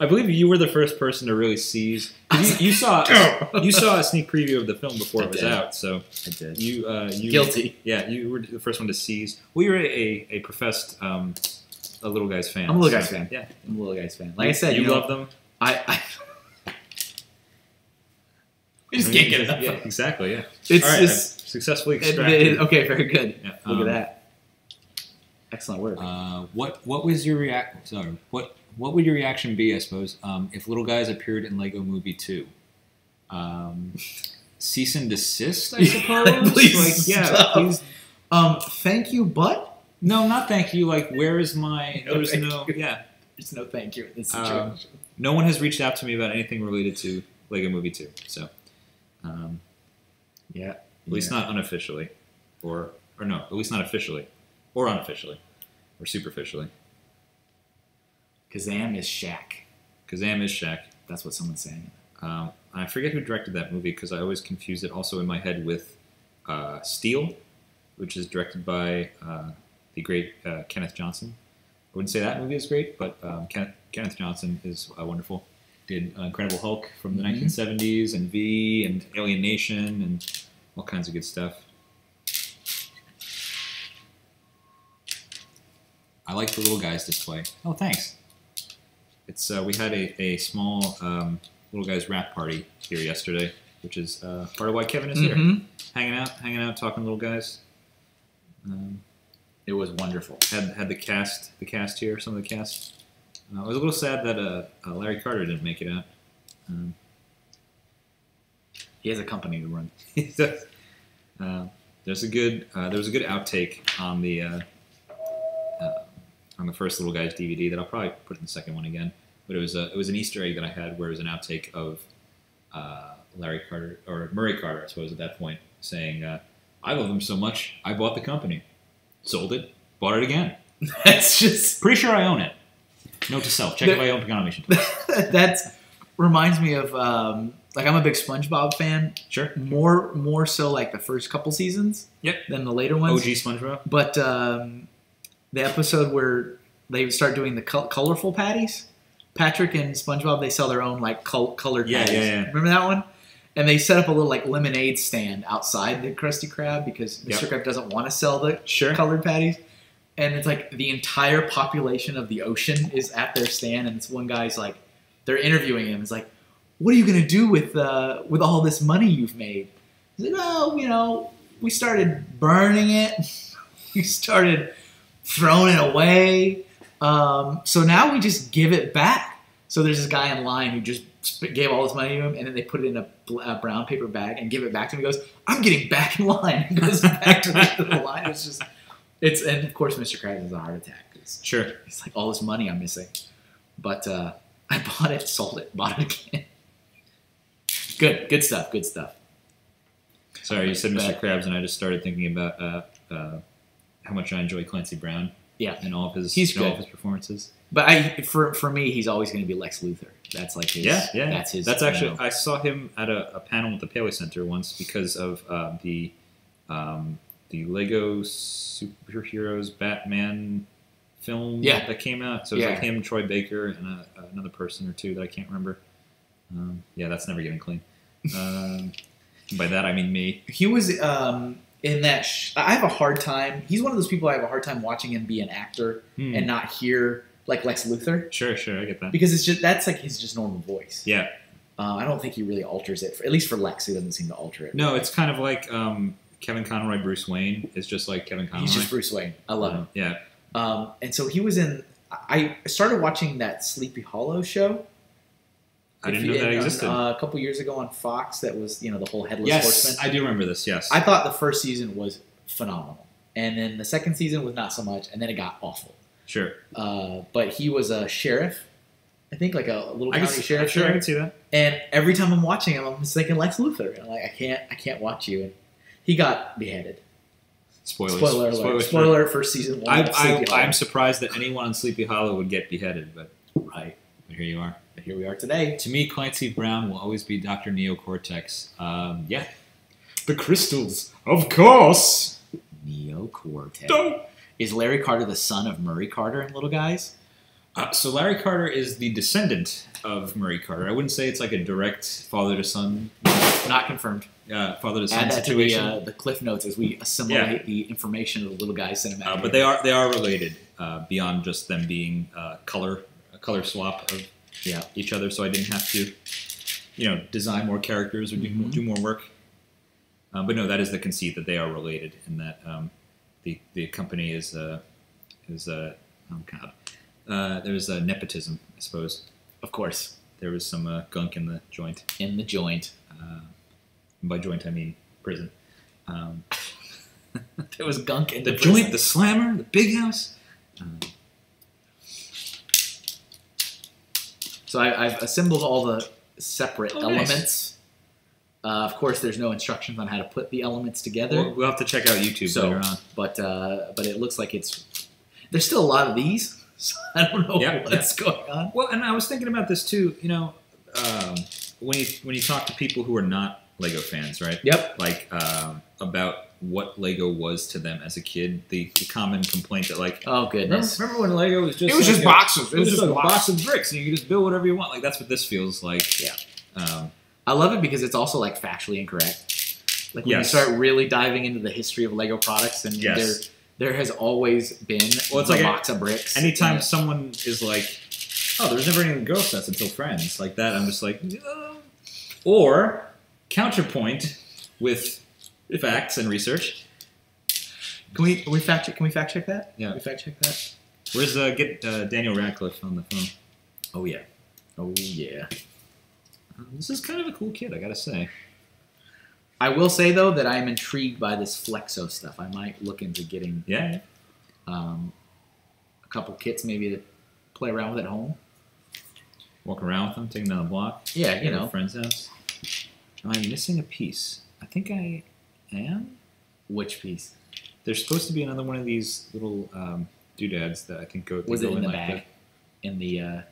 I believe you were the first person to really seize. You saw a sneak preview of the film before it was out, so I did. You guilty. Yeah, you were the first one to seize. Well, you're a professed a Little Guys fan. I'm a Little Guys fan. Yeah, I'm a Little Guys fan. Like I said, you love them. We just can't get enough. Yeah, exactly. Yeah. It's all right, just I've successfully extracted. Okay, very good. Yeah, Look at that. Excellent work. What was your reaction? Sorry, what would your reaction be? I suppose if Little Guys appeared in Lego Movie 2. Cease and desist, I suppose. Please, stop. Please. Thank you, but no, not thank you. Like, where is my? No, there's thank no. you. Yeah. There's no thank you in this situation. No one has reached out to me about anything related to Lego Movie 2. So. Yeah. At least not unofficially, or no, at least not officially, or unofficially, or superficially. Kazam is Shaq. Kazam is Shaq. That's what someone's saying. I forget who directed that movie because I always confuse it also in my head with Steel, which is directed by the great Kenneth Johnson. I wouldn't say that movie is great, but Kenneth Johnson is wonderful. Did Incredible Hulk from the 1970s, and V, and Alien Nation, and all kinds of good stuff. I like the Little Guys display. Oh, thanks. It's we had a small Little Guys rap party here yesterday, which is part of why Kevin is here. Hanging out, talking Little Guys. It was wonderful. Had the cast here, some of the cast I was a little sad that Larry Carter didn't make it out. He has a company to run. There was a good outtake on the first Little Guys DVD that I'll probably put in the second one again. But it was an Easter egg that I had where it was an outtake of Larry Carter or Murray Carter, I suppose, at that point, saying, "I love them so much, I bought the company, sold it, bought it again." That's just pretty sure I own it. Note to self: check if I own Economation. That reminds me of like I'm a big SpongeBob fan. Sure. More so like the first couple seasons. Yep. Than the later ones. OG SpongeBob. But the episode where they start doing the colorful patties, Patrick and SpongeBob, they sell their own like colored patties. Yeah. Remember that one? And they set up a little like lemonade stand outside the Krusty Krab because Mr. Krab doesn't want to sell the colored patties. And it's like the entire population of the ocean is at their stand, and this one guy's like, they're interviewing him. It's like, what are you gonna do with all this money you've made? He's like, oh, we started burning it, we started throwing it away, so now we just give it back. So there's this guy in line who just gave all this money to him, and then they put it in a brown paper bag and give it back to him. He goes, I'm getting back in line. He goes back to the line. It's just. And of course, Mr. Krabs has a heart attack. Sure. It's like all this money I'm missing. But I bought it, sold it, bought it again. Good stuff. Sorry, you said Mr. Krabs, and I just started thinking about how much I enjoy Clancy Brown. Yeah. And all of his performances. But for me, he's always going to be Lex Luthor. That's like his. Yeah. That's his. That's actually. I saw him at a panel at the Paley Center once because of the Lego Superheroes Batman film that came out. So it was like him, Troy Baker, and another person or two that I can't remember. That's never getting clean. By that I mean me. He was in that. I have a hard time. He's one of those people I have a hard time watching him be an actor and not hear like Lex Luthor. Sure, I get that. Because that's like his just normal voice. Yeah. I don't think he really alters it. At least for Lex, he doesn't seem to alter it. No, it's kind of like Kevin Conroy, Bruce Wayne is just like Kevin Conroy. He's just Bruce Wayne. I love him. Yeah. And so he was in. I started watching that Sleepy Hollow show. I didn't know that existed. A couple years ago on Fox, that was the whole Headless Horseman. Yes, I do remember this. Yes. I thought the first season was phenomenal, and then the second season was not so much, and then it got awful. Sure. But he was a sheriff. I think like a little county sheriff. Sure, I can see that. And every time I'm watching him, I'm just thinking Lex Luthor. And I'm like, I can't watch you. And he got beheaded. Spoiler alert! First season 1. I'm surprised that anyone on Sleepy Hollow would get beheaded, but right. But here you are. But here we are today. To me, Clancy Brown will always be Dr. Neocortex. The crystals, of course. Neocortex. Don't. Is Larry Carter the son of Murray Carter in Little Guys? So Larry Carter is the descendant of Murray Carter. I wouldn't say it's like a direct father to son. Not confirmed. Father to son Add that situation. to the cliff notes as we assimilate the information of the Little Guys cinematic. But they are related beyond just them being a color swap of each other. So I didn't have to, design more characters or do more work. But no, that is the conceit that they are related, and that the company is there's nepotism, I suppose. Of course. There was some gunk in the joint. In the joint. And by joint, I mean prison. There was gunk in the joint, the slammer, the big house. So I've assembled all the separate elements. Nice. Of course, there's no instructions on how to put the elements together. We'll have to check out YouTube later on. But it looks like there's still a lot of these, so I don't know what's going on. Well, and I was thinking about this too. When you talk to people who are not Lego fans, right? Yep. Like about what Lego was to them as a kid, the common complaint that like, oh goodness, remember when Lego was just just boxes. It was just a box of bricks, and you could just build whatever you want. Like that's what this feels like. Yeah. I love it because it's also like factually incorrect. Like when you start really diving into the history of Lego products, and there has always been a box of bricks. Anytime someone is like, "Oh, there was never any girl sets until Friends," like that, I'm just like, or counterpoint with facts and research. Can we fact check that? Yeah. Can we fact check that? Where's get Daniel Radcliffe on the phone? Oh yeah. Oh yeah. This is kind of a cool kid, I gotta say. I will say though that I'm intrigued by this Flexo stuff. I might look into getting a couple kits maybe to play around with at home. Walk around with them, take them down the block. Yeah, you know. At a friend's house. Am I missing a piece? I think I am. Which piece? There's supposed to be another one of these little doodads that I think go. Was it in the like bag? In the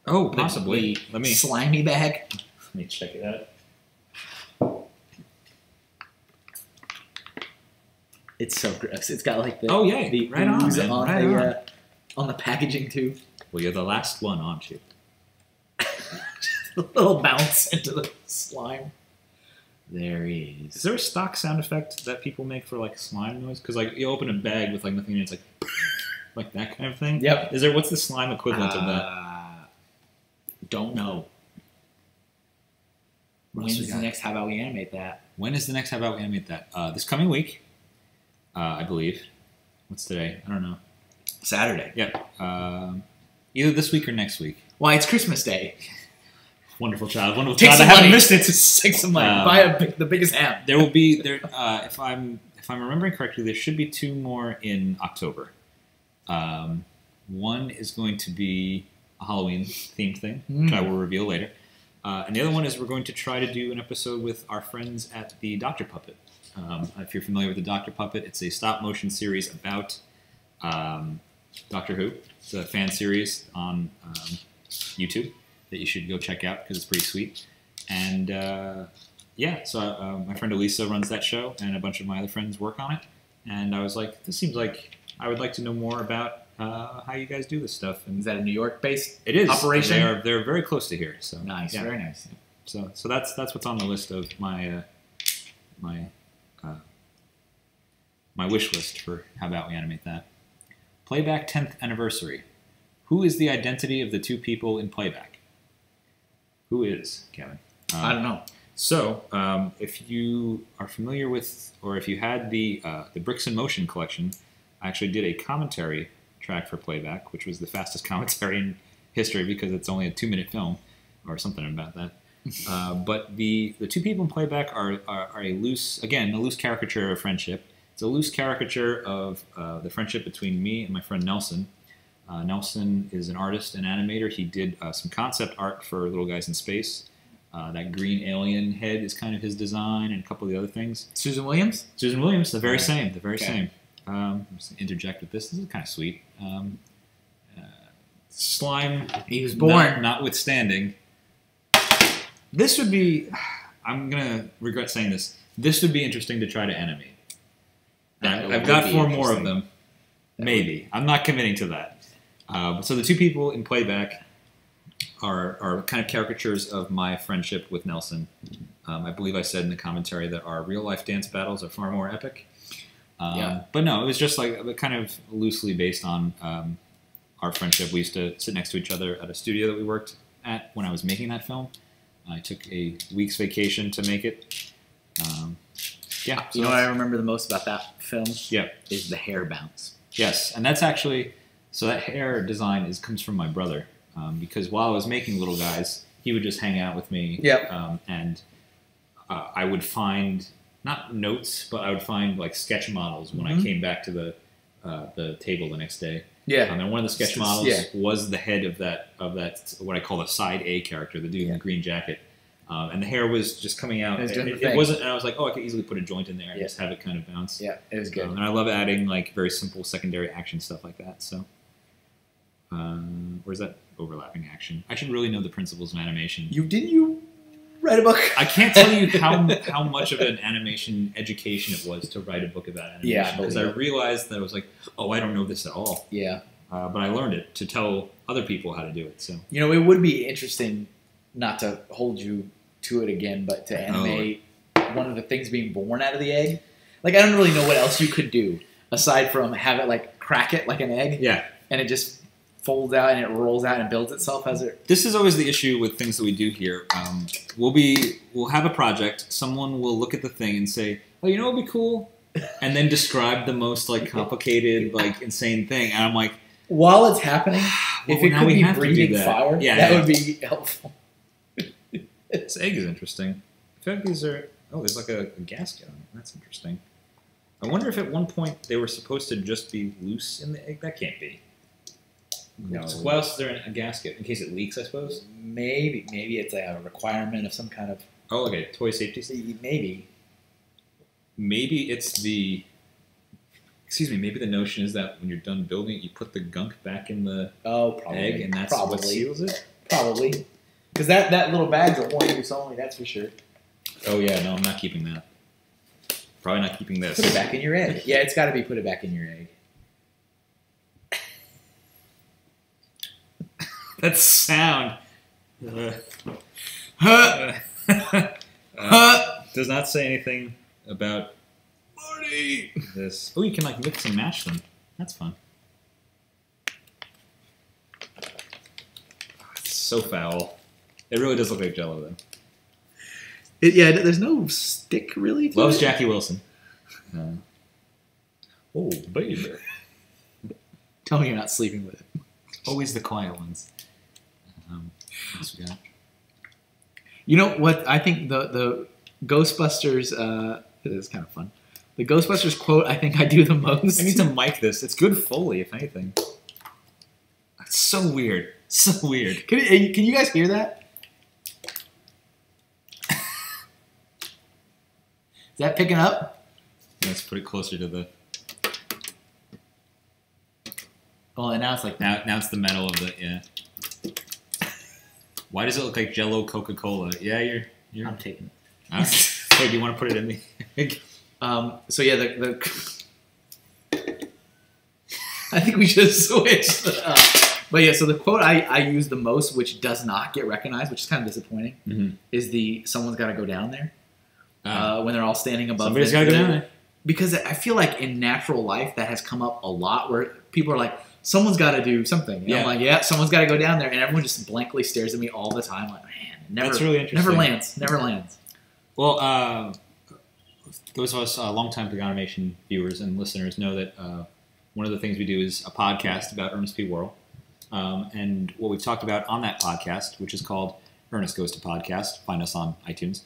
oh, possibly. Let me slimy bag. Let me check it out. It's so gross. It's got like the the right on, man. On the packaging too. Well, you're the last one, aren't you? A little bounce into the slime. There he is. Is there a stock sound effect that people make for like slime noise? Because like you open a bag with like nothing in it, it's like that kind of thing. Yep. Is there what's the slime equivalent of that? Don't know. When's the next How About We Animate That? When is the next How About We Animate That? This coming week, I believe. What's today? I don't know. Saturday. Yep. Either this week or next week. Why, it's Christmas Day. Wonderful child. Wonderful Take child. some I haven't money. missed it. Take some money. Buy the biggest ham. There will be if I'm remembering correctly, there should be 2 more in October. One is going to be a Halloween themed thing, which I will reveal later. And the other one is we're going to try to do an episode with our friends at the Dr. Puppet. If you're familiar with the Dr. Puppet, it's a stop motion series about Doctor Who. It's a fan series on YouTube that you should go check out because it's pretty sweet. And so my friend Elisa runs that show, and a bunch of my other friends work on it. And I was like, this seems like I would like to know more about how you guys do this stuff. And is that a New York-based operation? They're very close to here. So nice, very nice. So that's what's on the list of my my wish list for How About We Animate That. Playback 10th anniversary. Who is the identity of the 2 people in Playback? Who is, Kevin? I don't know. So, if you are familiar with, or if you had the Bricks in Motion collection, I actually did a commentary track for Playback, which was the fastest commentary in history because it's only a 2-minute film, or something about that. But the 2 people in Playback are a loose caricature of friendship. It's a loose caricature of the friendship between me and my friend Nelson. Nelson is an artist and animator. He did some concept art for Little Guys in Space. That green alien head is kind of his design, and a couple of the other things. Susan Williams? Susan Williams, the very same. I'm just going to interject with this. This is kind of sweet. Slime. He was born. Notwithstanding. This would be... I'm going to regret saying this. This would be interesting to try to animate. I've got 4 more of them. Maybe. I'm not committing to that. So the 2 people in Playback are kind of caricatures of my friendship with Nelson. I believe I said in the commentary that our real-life dance battles are far more epic. But no, it was just like kind of loosely based on our friendship. We used to sit next to each other at a studio that we worked at when I was making that film. I took a week's vacation to make it. So you know what I remember the most about that film? Yeah. Is the hair bounce. Yes, and that's actually... So that hair design comes from my brother. Because while I was making Little Guys, he would just hang out with me. Yep. And I would find, not notes, but I would find like sketch models when I came back to the table the next day. Yeah. And one of the sketch models was the head of that what I call the side A character, the dude in the green jacket. And the hair was just coming out. It wasn't, and I was like, oh, I could easily put a joint in there and just have it kind of bounce. Yeah, it was good. And I love adding like very simple secondary action stuff like that. So, where's that overlapping action? I should really know the principles of animation. Didn't you write a book? I can't tell you how much of an animation education it was to write a book about animation. Yeah, because I realized that I was like, oh, I don't know this at all. Yeah. But I learned it to tell other people how to do it. So it would be interesting, not to hold you to it again, but to animate one of the things being born out of the egg. Like, I don't really know what else you could do aside from have it like crack it like an egg. Yeah. And it just folds out and it rolls out and builds itself as it. This is always the issue with things that we do here. We'll have a project. Someone will look at the thing and say, "Oh, what would be cool?" And then describe the most like complicated, like insane thing. And I'm like, while it's happening, Well, if it now could we be have to do breathing that. fire, Yeah, that yeah. would be helpful. This egg is interesting. I feel like these are... Oh, there's like a gasket on it. That's interesting. I wonder if at one point they were supposed to just be loose in the egg. That can't be. No. So why else is there a gasket? In case it leaks, I suppose? Maybe it's a requirement of some kind of... Oh, okay. Toy safety. Maybe. Maybe it's the... Excuse me. Maybe the notion is that when you're done building it, you put the gunk back in the egg, and that's what seals it? Probably. Because that little bag's a one-use only, that's for sure. Oh, yeah. No, I'm not keeping that. Probably not keeping this. Put it back in your egg. Yeah, it's got to be put it back in your egg. That sound. Does not say anything about Marty. This. Oh, you can like mix and match them. That's fun. It's so foul. It really does look like Jell-O though. There's no stick really. Loves Jackie Wilson. Oh, baby. Tell me you're not sleeping with it. Always the quiet ones. What else we got? You know what? I think the Ghostbusters. It is kind of fun. The Ghostbusters quote I think I do the most. I need to mic this. It's good Foley, if anything. It's so weird. So weird. Can you guys hear that? Is that picking up? Let's put it closer to the... Oh, and now it's like... Now it's the metal of the... Yeah. Why does it look like Jell-O Coca-Cola? Yeah, you're... I'm taking it. Hey, do you want to put it in the... So yeah, the I think we should switch. But yeah, so the quote I use the most, which does not get recognized, which is kind of disappointing, is the "someone's got to go down there" when they're all standing above. Somebody's got to go down there. Because I feel like in natural life that has come up a lot, where people are like, "Someone's got to do something." And I'm like, "Yeah, someone's got to go down there," and everyone just blankly stares at me all the time, like, "Man, That's really interesting. Never lands." Well, those of us longtime Paganimation viewers and listeners know that one of the things we do is a podcast about Ernest P. Worrell. And what we've talked about on that podcast, which is called Ernest Goes to Podcast, find us on iTunes.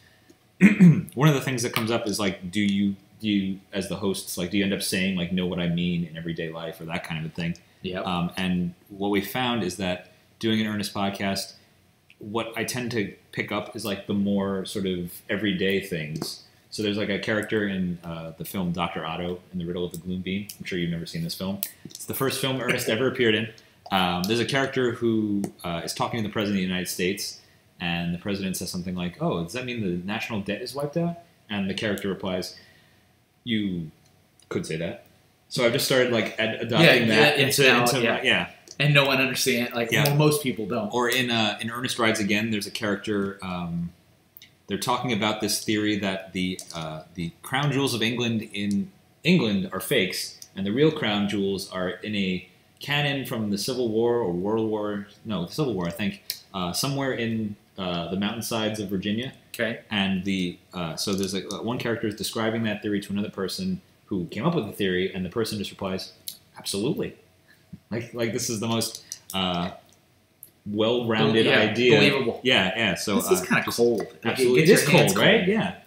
One of the things that comes up is like, do you as the hosts, like, do you end up saying like, know what I mean in everyday life or that kind of a thing? Yeah. And what we found is that doing an Ernest podcast, what I tend to pick up is like the more sort of everyday things. So there's like a character in the film Dr. Otto and the Riddle of the Gloom Beam. I'm sure you've never seen this film. It's the first film Ernest ever appeared in. There's a character who is talking to the President of the United States, and the President says something like, "Oh, does that mean the national debt is wiped out?" And the character replies, "You could say that." So I've just started like adopting that into And no one understands. Like most people don't. Or in Ernest Rides Again, there's a character. They're talking about this theory that the crown jewels of England in England are fakes, and the real crown jewels are in a cannon from the Civil War or World War. No, the Civil War, I think, somewhere in the mountainsides of Virginia. Okay. And so there's one character is describing that theory to another person who came up with the theory, and the person just replies, "Absolutely." Like this is the most well-rounded idea. Believable. Yeah. So this is kind of cold. Absolutely, it is cold, right? Yeah.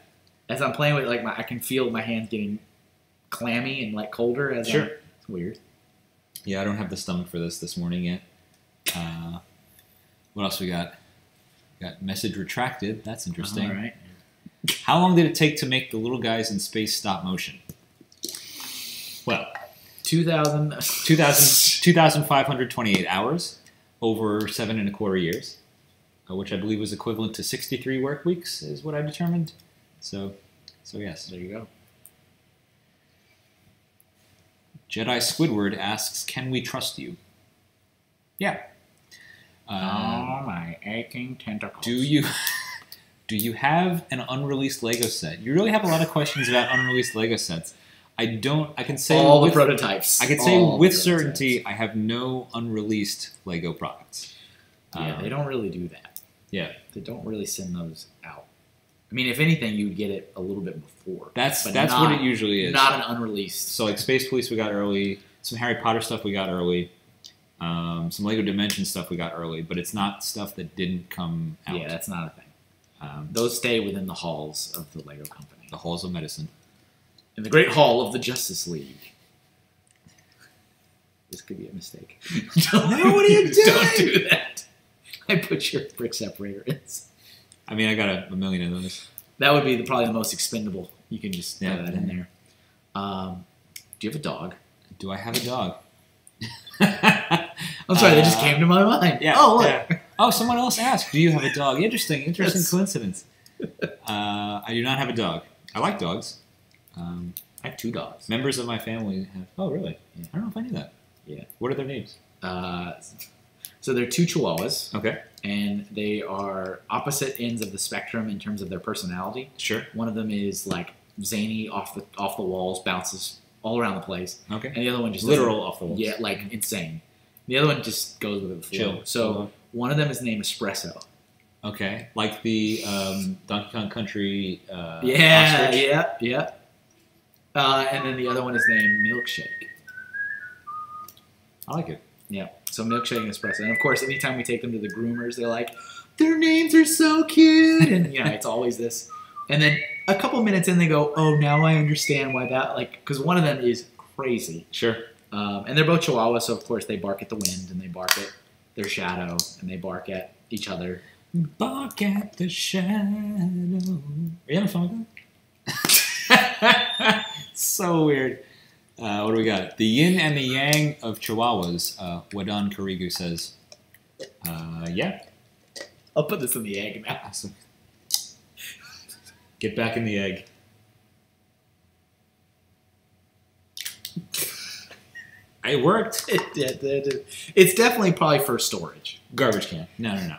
As I'm playing with, like, I can feel my hands getting clammy and like colder. It's weird. Yeah, I don't have the stomach for this morning yet. What else we got? Got message retracted. That's interesting. All right. How long did it take to make the little guys in space stop motion? Well, 2,528 hours over 7.25 years, which I believe was equivalent to 63 work weeks, is what I determined. So yes, there you go. Jedi Squidward asks, "Can we trust you?" Yeah. My aching tentacles. Do you have an unreleased Lego set? You really have a lot of questions about unreleased Lego sets. I can say all the prototypes. I can say with certainty I have no unreleased Lego products. Yeah, they don't really do that. Yeah, they don't really send those out. I mean, if anything, you would get it a little bit before. That's what it usually is. Not an unreleased. So like Space Police we got early. Some Harry Potter stuff we got early. Some Lego Dimension stuff we got early, but it's not stuff that didn't come out. Yeah, that's not a thing. Those stay within the halls of the Lego company. The halls of medicine. In the Great Hall of the Justice League. This could be a mistake. No, what are you doing? Don't do that. I put your brick separator in. I mean, I got a million of those. That would be probably the most expendable. You can just throw that in there. Do you have a dog? Do I have a dog? I'm sorry, that just came to my mind. Yeah. Oh, look. Yeah. Oh, someone else asked, do you have a dog? Interesting coincidence. I do not have a dog. I like dogs. I have 2 dogs. Members of my family have. Oh, really? Yeah. I don't know if I knew that. Yeah. What are their names? So they're 2 Chihuahuas. Okay. And they are opposite ends of the spectrum in terms of their personality. Sure. One of them is like zany, off the walls, bounces all around the place. Okay. And the other one just literal off the walls. Yeah, like insane. The other one just goes with the flow. Chill. So one of them is named Espresso. Okay. Like the Donkey Kong Country. Yeah, ostrich. yeah. And then the other one is named Milkshake. I like it. Yeah. So Milkshake and Espresso. And of course, anytime we take them to the groomers, they're like, their names are so cute. And it's always this. And then a couple minutes in, they go, oh, now I understand why that, because one of them is crazy. Sure. And they're both Chihuahuas, so of course they bark at the wind, and they bark at their shadow, and they bark at each other. Bark at the shadow. Are you having fun with that? So weird. What do we got? The yin and the yang of Chihuahuas. Wadon Karigu says, yeah. I'll put this in the egg now. Awesome. Get back in the egg. It worked. It's definitely probably for storage. Garbage can. No.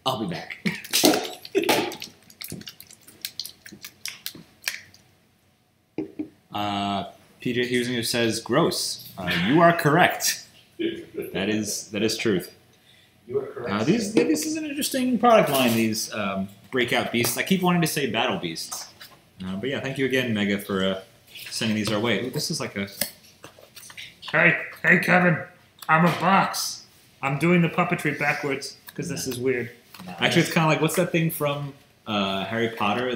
I'll be back. PJ Husinger says, gross. You are correct. That is truth. You are correct. This is an interesting product line, these breakout beasts. I keep wanting to say battle beasts. But yeah, thank you again, Mega, for sending these our way. Ooh, this is like a... Hey, Kevin. I'm a box. I'm doing the puppetry backwards because this is weird. Nice. Actually, it's kind of like, what's that thing from Harry Potter?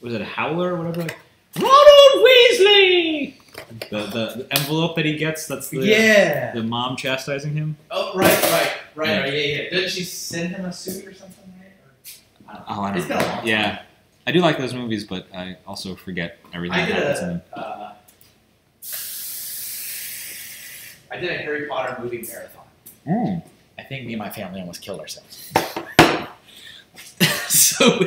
Was it a Howler or whatever? Ronald Weasley! The envelope that he gets, that's the mom chastising him. Oh, right. Yeah. Didn't she send him a suit or something, right? I don't know. It's been a long time. Yeah. I do like those movies, but I also forget everything that happens in them. I did a Harry Potter movie marathon. Mm. I think me and my family almost killed ourselves. So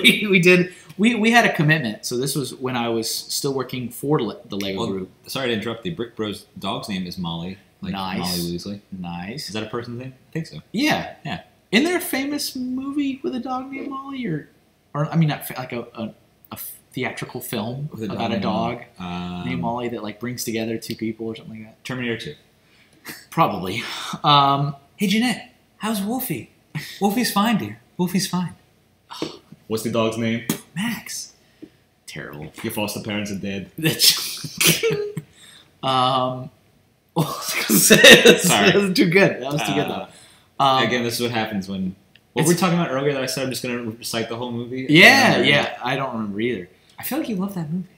we had a commitment. So this was when I was still working for the Lego group. Sorry to interrupt. The Brick Bros dog's name is Molly. Like Nice. Molly Weasley. Nice. Is that a person's name? I think so. Yeah. Yeah. Isn't there a famous movie with a dog named Molly, or I mean, not like a theatrical film With about a dog named Um, Molly that like brings together 2 people or something like that? Terminator 2. Probably. Hey, Jeanette. How's Wolfie? Wolfie's fine, dear. Wolfie's fine. What's the dog's name? Max. Terrible. Your foster parents are dead. Sorry. That was too good. That was too good though. Again, this is what happens when... What were we talking about earlier that I said I'm just going to recite the whole movie? Yeah. I don't remember either. I feel like you love that movie.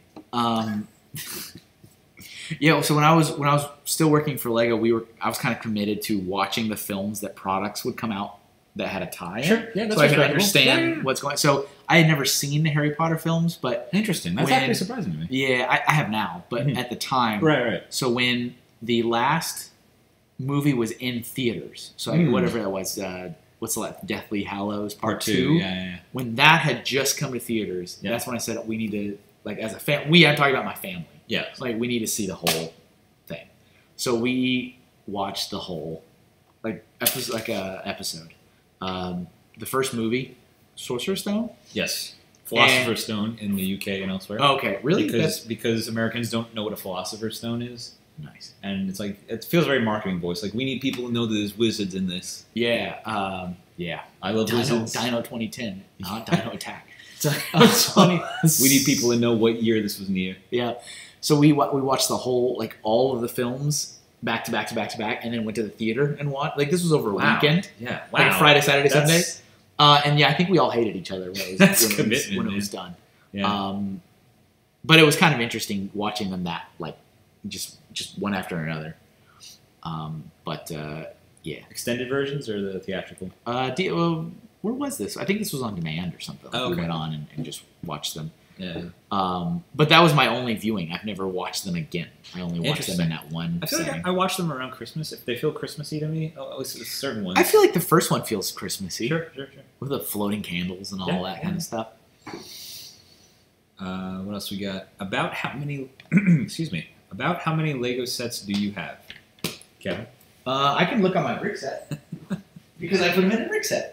Yeah, so when I was still working for Lego, I was kind of committed to watching the films that products would come out that had a tie-in. Sure, yeah, that's so I could respectable. understand what's going on. So I had never seen the Harry Potter films, but Interesting. That's When- actually surprising to me. yeah, I have now. But Mhm. at the time, Right. so when the last movie was in theaters, so Mm. whatever that was, what's the last, Deathly Hallows Part 2. 2? Yeah. When that had just come to theaters, Yeah. that's when I said we need to, like, as a family, I'm talking about my family. Yeah. Like, we need to see the whole thing. So we watched the whole, episode. The first movie, Sorcerer's Stone. Yes. Philosopher's Stone in the UK and elsewhere. Okay, really? Because Americans don't know what a Philosopher's Stone is. Nice. And it's like, it feels very marketing voice. Like, we need people to know that there's wizards in this. Yeah. Yeah. I love wizards. Dino 2010, not Dino Attack. It's funny. We need people to know what year this was near. Yeah. So we watched the whole all of the films back to back to back to back, and then went to the theater and watched. This was over a weekend. Yeah, Like a Friday, Saturday, Sunday. And yeah, I think we all hated each other when it was done. Yeah. But it was kind of interesting watching them just one after another. Yeah. Extended versions or the theatrical? Where was this? I think this was on demand or something. Oh, okay. We went on and just watched them. Yeah. But that was my only viewing. I've never watched them again. I only watched them in that one. I feel like I watched them around Christmas. If they feel Christmassy to me, at least certain ones. I feel like the first one feels Christmassy. Sure. With the floating candles and all that kind of stuff. What else we got? About how many? Excuse me. About how many Lego sets do you have, Kevin? I can look on my brick set because I put them in a brick set.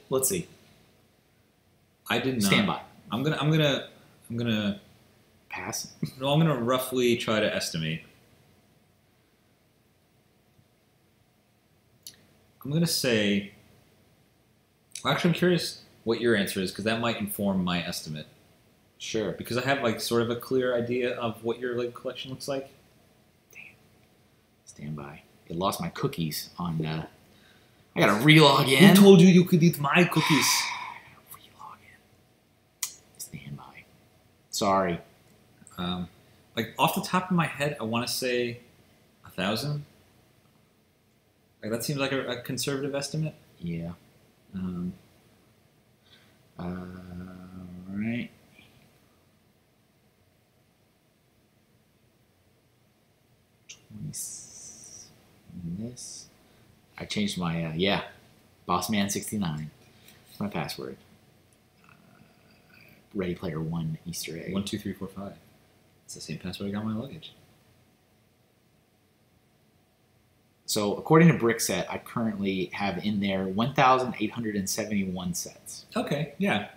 Let's see. I did not. Stand by. I'm gonna pass. No, I'm gonna roughly try to estimate. I'm gonna say. Well, actually, I'm curious what your answer is because that might inform my estimate. Sure. Because I have sort of a clear idea of what your Lego collection looks like. Damn. Stand by. It lost my cookies on. I gotta relog in. Who told you could eat my cookies? Relog in. Stand by. Sorry. Off the top of my head, I want to say 1,000. That seems like a conservative estimate. Yeah. Right. This. I changed my Bossman69. My password. Ready Player One Easter egg. 1, 2, 3, 4, 5. It's the same password I got on my luggage. So according to Brickset, I currently have in there 1,871 sets. Okay, yeah.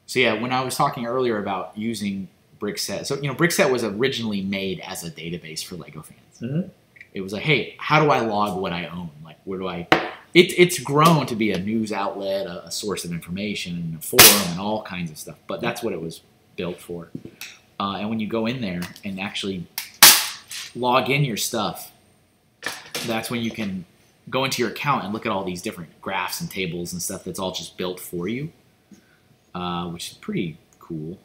So yeah, when I was talking earlier about using Brickset, so Brickset was originally made as a database for Lego fans. Mm-hmm. It was like, hey, how do I log what I own? Where do I? It's grown to be a news outlet, a source of information, a forum, and all kinds of stuff. But that's what it was built for. And when you go in there and actually log in your stuff, that's when you can go into your account and look at all these different graphs and tables and stuff that's all just built for you, which is pretty cool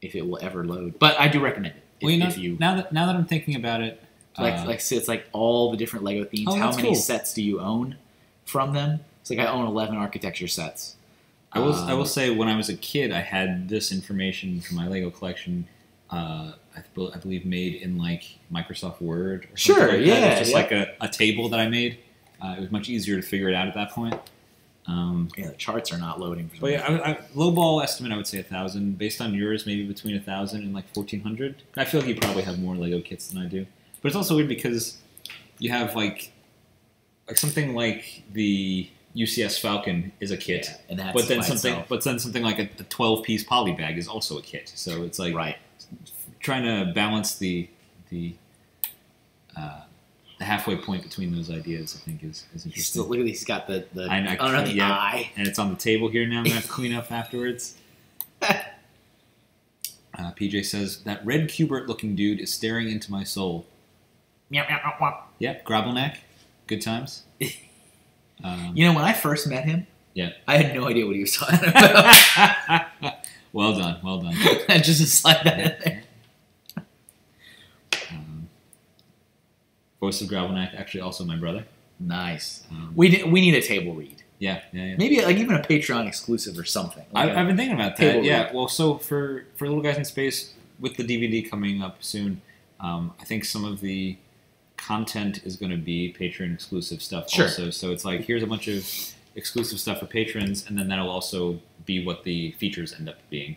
if it will ever load. But I do recommend it. Now that I'm thinking about it, so it's like all the different Lego themes. Oh, how many cool. sets do you own from them? It's I own 11 architecture sets. I will say when I was a kid, I had this information from my Lego collection. I believe made in Microsoft Word. Or sure, like yeah, that. It was just a table that I made. It was much easier to figure it out at that point. The charts are not loading. For but yeah, low ball estimate, I would say 1,000. Based on yours, maybe between 1,000 and 1,400. I feel like you probably have more Lego kits than I do. But it's also weird because you have something like the UCS Falcon is a kit, yeah, and that's but then something like a 12-piece poly bag is also a kit. So it's right. Trying to balance the halfway point between those ideas, I think, is interesting. Look at this. He's got the yeah, eye. And it's on the table here now. I'm going to have to clean up afterwards. PJ says, that red Cubert-looking dude is staring into my soul. Yep, Grabbleneck. Good times. When I first met him, yeah, I had no idea what he was talking about. Well done. I just slide that in there. Voice of Gravelnack, actually also my brother. Nice. We need a table read. Yeah. Maybe even a Patreon exclusive or something. I've been thinking about that. Yeah. Read. Well, so for Little Guys in Space, with the DVD coming up soon, I think some of the content is going to be Patreon exclusive stuff also. So it's here's a bunch of exclusive stuff for patrons, and then that'll also be what the features end up being.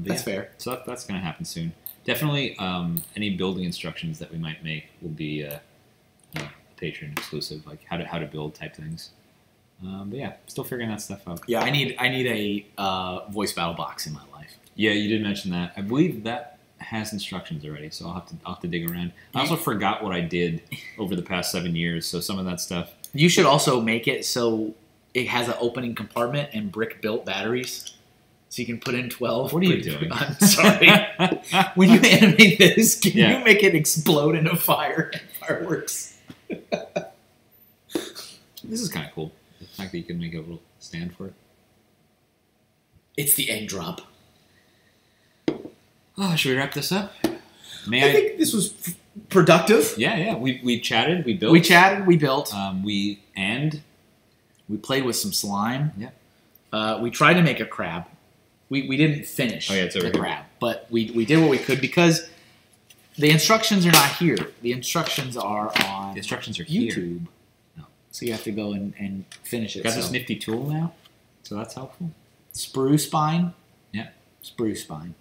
That's fair. So that's going to happen soon. Definitely, any building instructions that we might make will be Patreon exclusive, how to build type things. But yeah, still figuring that stuff out. Yeah, I need a voice battle box in my life. Yeah, you did mention that. I believe that has instructions already, so I'll have to dig around. I also forgot what I did over the past 7 years, so some of that stuff. You should also make it so it has an opening compartment and brick-built batteries. So you can put in 12. What are you doing? I'm sorry. When you animate this, can Yeah. you make it explode into fire and fireworks? This is kind of cool. The fact that you can make a little stand for it. It's the egg drop. Oh, should we wrap this up? I think this was productive. Yeah. We chatted. We built. We chatted. We built. We played with some slime. Yeah. We tried to make a crab. We didn't finish it's over the here. crab, but we did what we could because the instructions are not here. The instructions are on The instructions are here. YouTube. No. So you have to go and finish it. Got this So, nifty tool now, so that's helpful. sprue spine. Yeah. Sprue spine.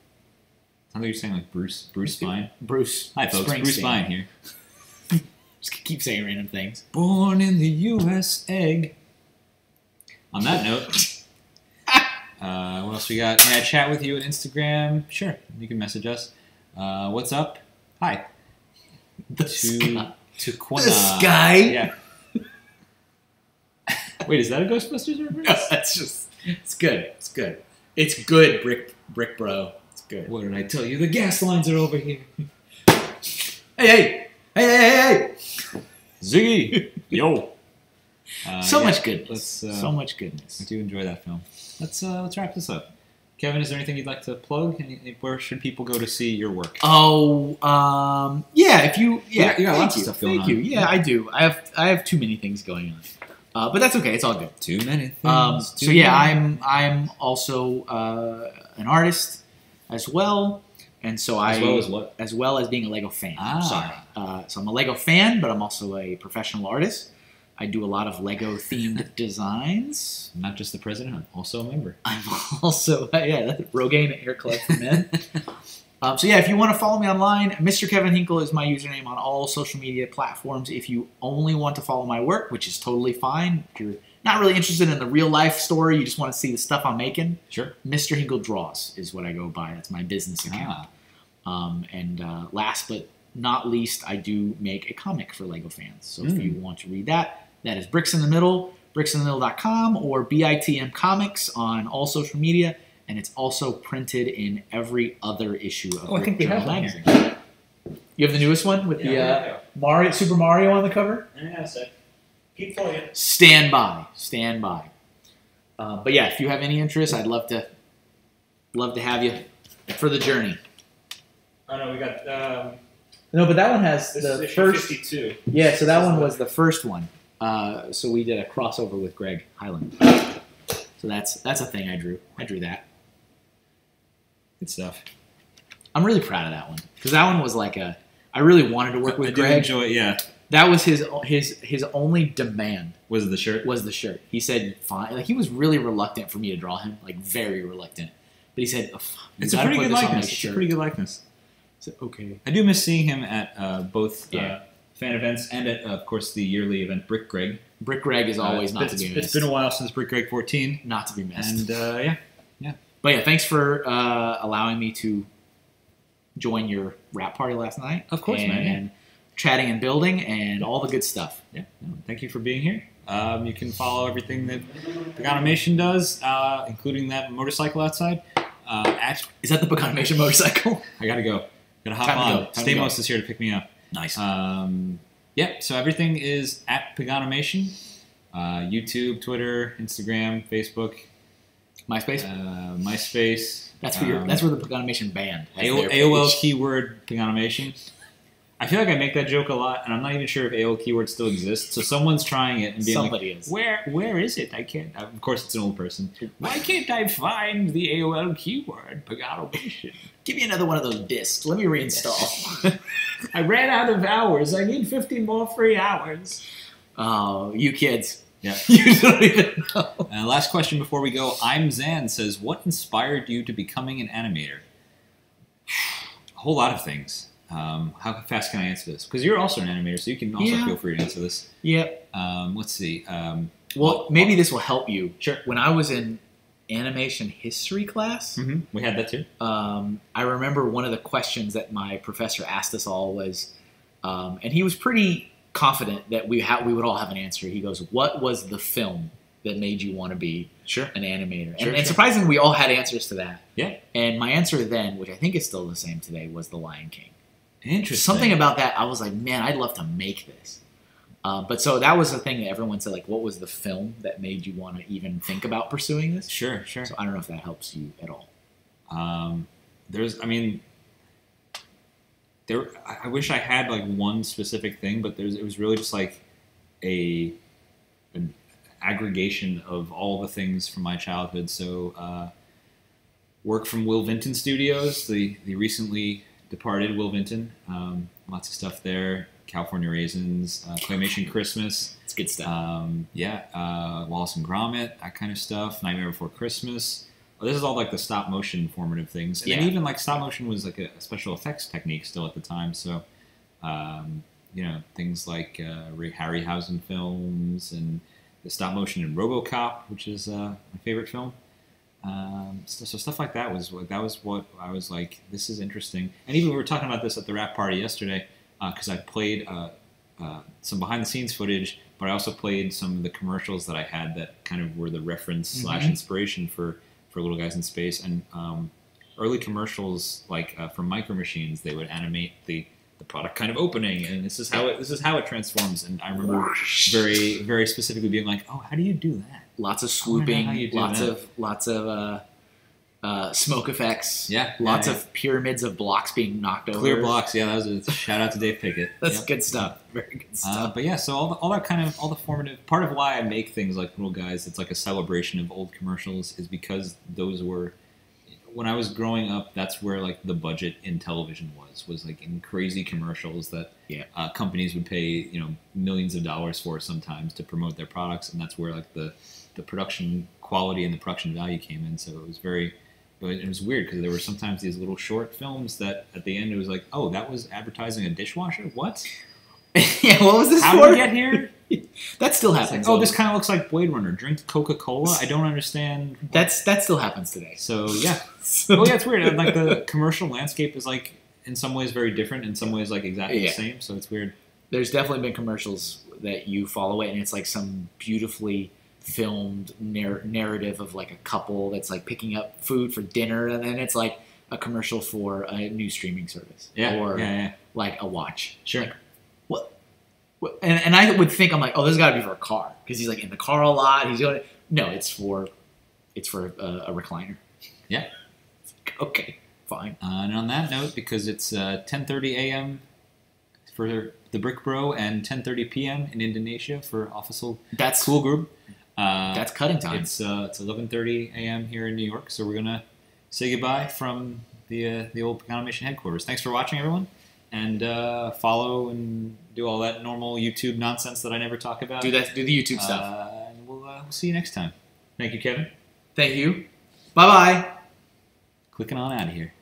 Sounds like you're saying like Bruce Spine. Bruce. Hi folks, Bruce Springsteen. Spine here. Just keep saying random things. Born in the U.S. egg. On that note, what else we got? May I chat with you on Instagram? Sure, you can message us. What's up? Hi. This guy. To This guy. Yeah. Wait, is that a Ghostbusters reference? No, that's just. It's good. It's good. It's good, brick bro. It's good. What did I tell you? The gas lines are over here. Hey! Ziggy! Yo! So much goodness. So much goodness. I do enjoy that film. Let's wrap this up. Kevin, is there anything you'd like to plug? Where should people go to see your work? Oh, yeah. If you, yeah, you got thank lots you, of stuff going thank you. on. Yeah, I do. I have too many things going on, but that's okay. It's all good. Too many things. So yeah, I'm also an artist as well, and so As well as what? As well as being a Lego fan. Ah. Sorry. So I'm a Lego fan, but I'm also a professional artist. I do a lot of Lego themed designs. I'm not just the president, I'm also a member. I'm also Rogaine Hair Club for Men. So yeah, if you want to follow me online, Mr. Kevin Hinkle is my username on all social media platforms. If you only want to follow my work, which is totally fine, if you're not really interested in the real life story, you just want to see the stuff I'm making, Sure. Mr. Hinkle Draws is what I go by. That's my business account. And last but not least, I do make a comic for Lego fans. So if you want to read that, that is Bricks in the Middle, bricksinthemiddle.com or BITM Comics on all social media. And it's also printed in every other issue of I think we have one magazine. You have the newest one with Yeah, the Super Mario on the cover? Yeah, so keep playing. Stand by. But yeah, if you have any interest, I'd love to have you for the journey. Oh no, we got No, but that one has this the is issue first. 52. Yeah, so that one was the first one. So we did a crossover with Greg Highland. So that's a thing I drew. I drew that. Good stuff. I'm really proud of that one because that one was like I really wanted to work with I do Greg. enjoy it, yeah. That was his only demand Was it the shirt? was the shirt. He said fine. Like he was really reluctant for me to draw him, like very reluctant. But he said, It's a pretty good likeness. It's a pretty good likeness. I said, okay. I do miss seeing him at both Yeah. fan events and at, of course, the yearly event Brick Greg. Brick Greg is always not to be missed. It's been a while since Brick Greg 14. Not to be missed. And But yeah, thanks for allowing me to join your rap party last night. Of course, man, yeah. And chatting and building and all the good stuff. yeah, no, thank you for being here. You can follow everything that Paganimation does, including that motorcycle outside. Is that the Paganimation motorcycle? I gotta go. Gotta hop Time to on. go, time to Stamos is here to pick me up. Nice. So everything is at Paganimation. YouTube, Twitter, Instagram, Facebook, MySpace? MySpace. That's where the Paganimation band has their AOL page. keyword Paganimation. I feel like I make that joke a lot, and I'm not even sure if AOL keyword still exists. So someone's trying it and being Somebody like, is. Where is it? I can't. Of course, it's an old person. Why can't I find the AOL keyword Paganimation? Give me another one of those discs. Let me reinstall. I ran out of hours. I need 50 more free hours. Oh, you kids. Yeah. You don't even know. Last question before we go. I'm Zan says, what inspired you to becoming an animator? A whole lot of things. How fast can I answer this? Because you're also an animator, so you can also feel free to answer this. Yep. Let's see. Maybe this will help you. Sure. When I was in animation history class, We had that too. I remember one of the questions that my professor asked us all was, and he was pretty confident that we would all have an answer. He goes, "What was the film that made you want to be Sure. an animator? Sure, And sure. surprisingly, we all had answers to that. Yeah. And my answer then, which I think is still the same today, was The Lion King. Interesting. Something about that, I was like, man, I'd love to make this. But so that was the thing that everyone said, like, what was the film that made you want to even think about pursuing this? Sure. So I don't know if that helps you at all. I wish I had like one specific thing, but it was really just like an aggregation of all the things from my childhood. So work from Will Vinton Studios, the recently departed Will Vinton. Lots of stuff there. California Raisins, Claymation Christmas. It's good stuff. Wallace and Gromit, that kind of stuff. Nightmare Before Christmas. Well, this is all like the stop motion formative things, and then even like stop motion was like a special effects technique still at the time. So, things like Ray Harryhausen films and the stop motion in RoboCop, which is my favorite film. So stuff like that was what I was like. This is interesting, and even we were talking about this at the rap party yesterday because I played some behind the scenes footage, but I also played some of the commercials that I had that kind of were the reference / inspiration for Little Guys in Space, and early commercials like from Micro Machines, they would animate the product kind of opening, and this is how it transforms. And I remember very very specifically being like, oh, how do you do that? Lots of swooping, lots of smoke effects. Lots of pyramids of blocks being knocked over. Clear blocks. Yeah, that was a shout out to Dave Pickett. That's good stuff. Very good stuff. But yeah, so all the formative part of why I make things like Little Guys, it's like a celebration of old commercials, is because those were, when I was growing up, that's where like the budget in television was like in crazy commercials that companies would pay millions of dollars for sometimes to promote their products, and that's where like the production quality and the production value came in. So it was weird because there were sometimes these little short films that at the end it was like, oh, that was advertising a dishwasher? What? Yeah, what was this How for? did we get here? That still happens. Like, oh, this kind of looks like Blade Runner. Drink Coca-Cola? I don't understand. That still happens today. So, yeah. Oh, yeah, it's weird. Like, the commercial landscape is, like, in some ways very different, in some ways, like, exactly the same. So it's weird. There's definitely been commercials that you follow it, and it's like some beautifully filmed narrative of like a couple that's like picking up food for dinner, and then it's like a commercial for a new streaming service or like a watch. Sure. Like, what? And I would think, I'm like, oh, this has got to be for a car because he's like in the car a lot. No, it's for a recliner. Yeah. Okay, fine. And on that note, because it's 10:30 a.m. for the Brick Bro and 10:30 p.m. in Indonesia for Officer Cool Group. That's cutting time. It's 11:30 a.m. here in New York, so we're gonna say goodbye from the old Animation headquarters. Thanks for watching, everyone, and follow and do all that normal YouTube nonsense that I never talk about. Do the YouTube stuff. And we'll see you next time. Thank you, Kevin. Thank you. Bye bye. Clicking on out of here.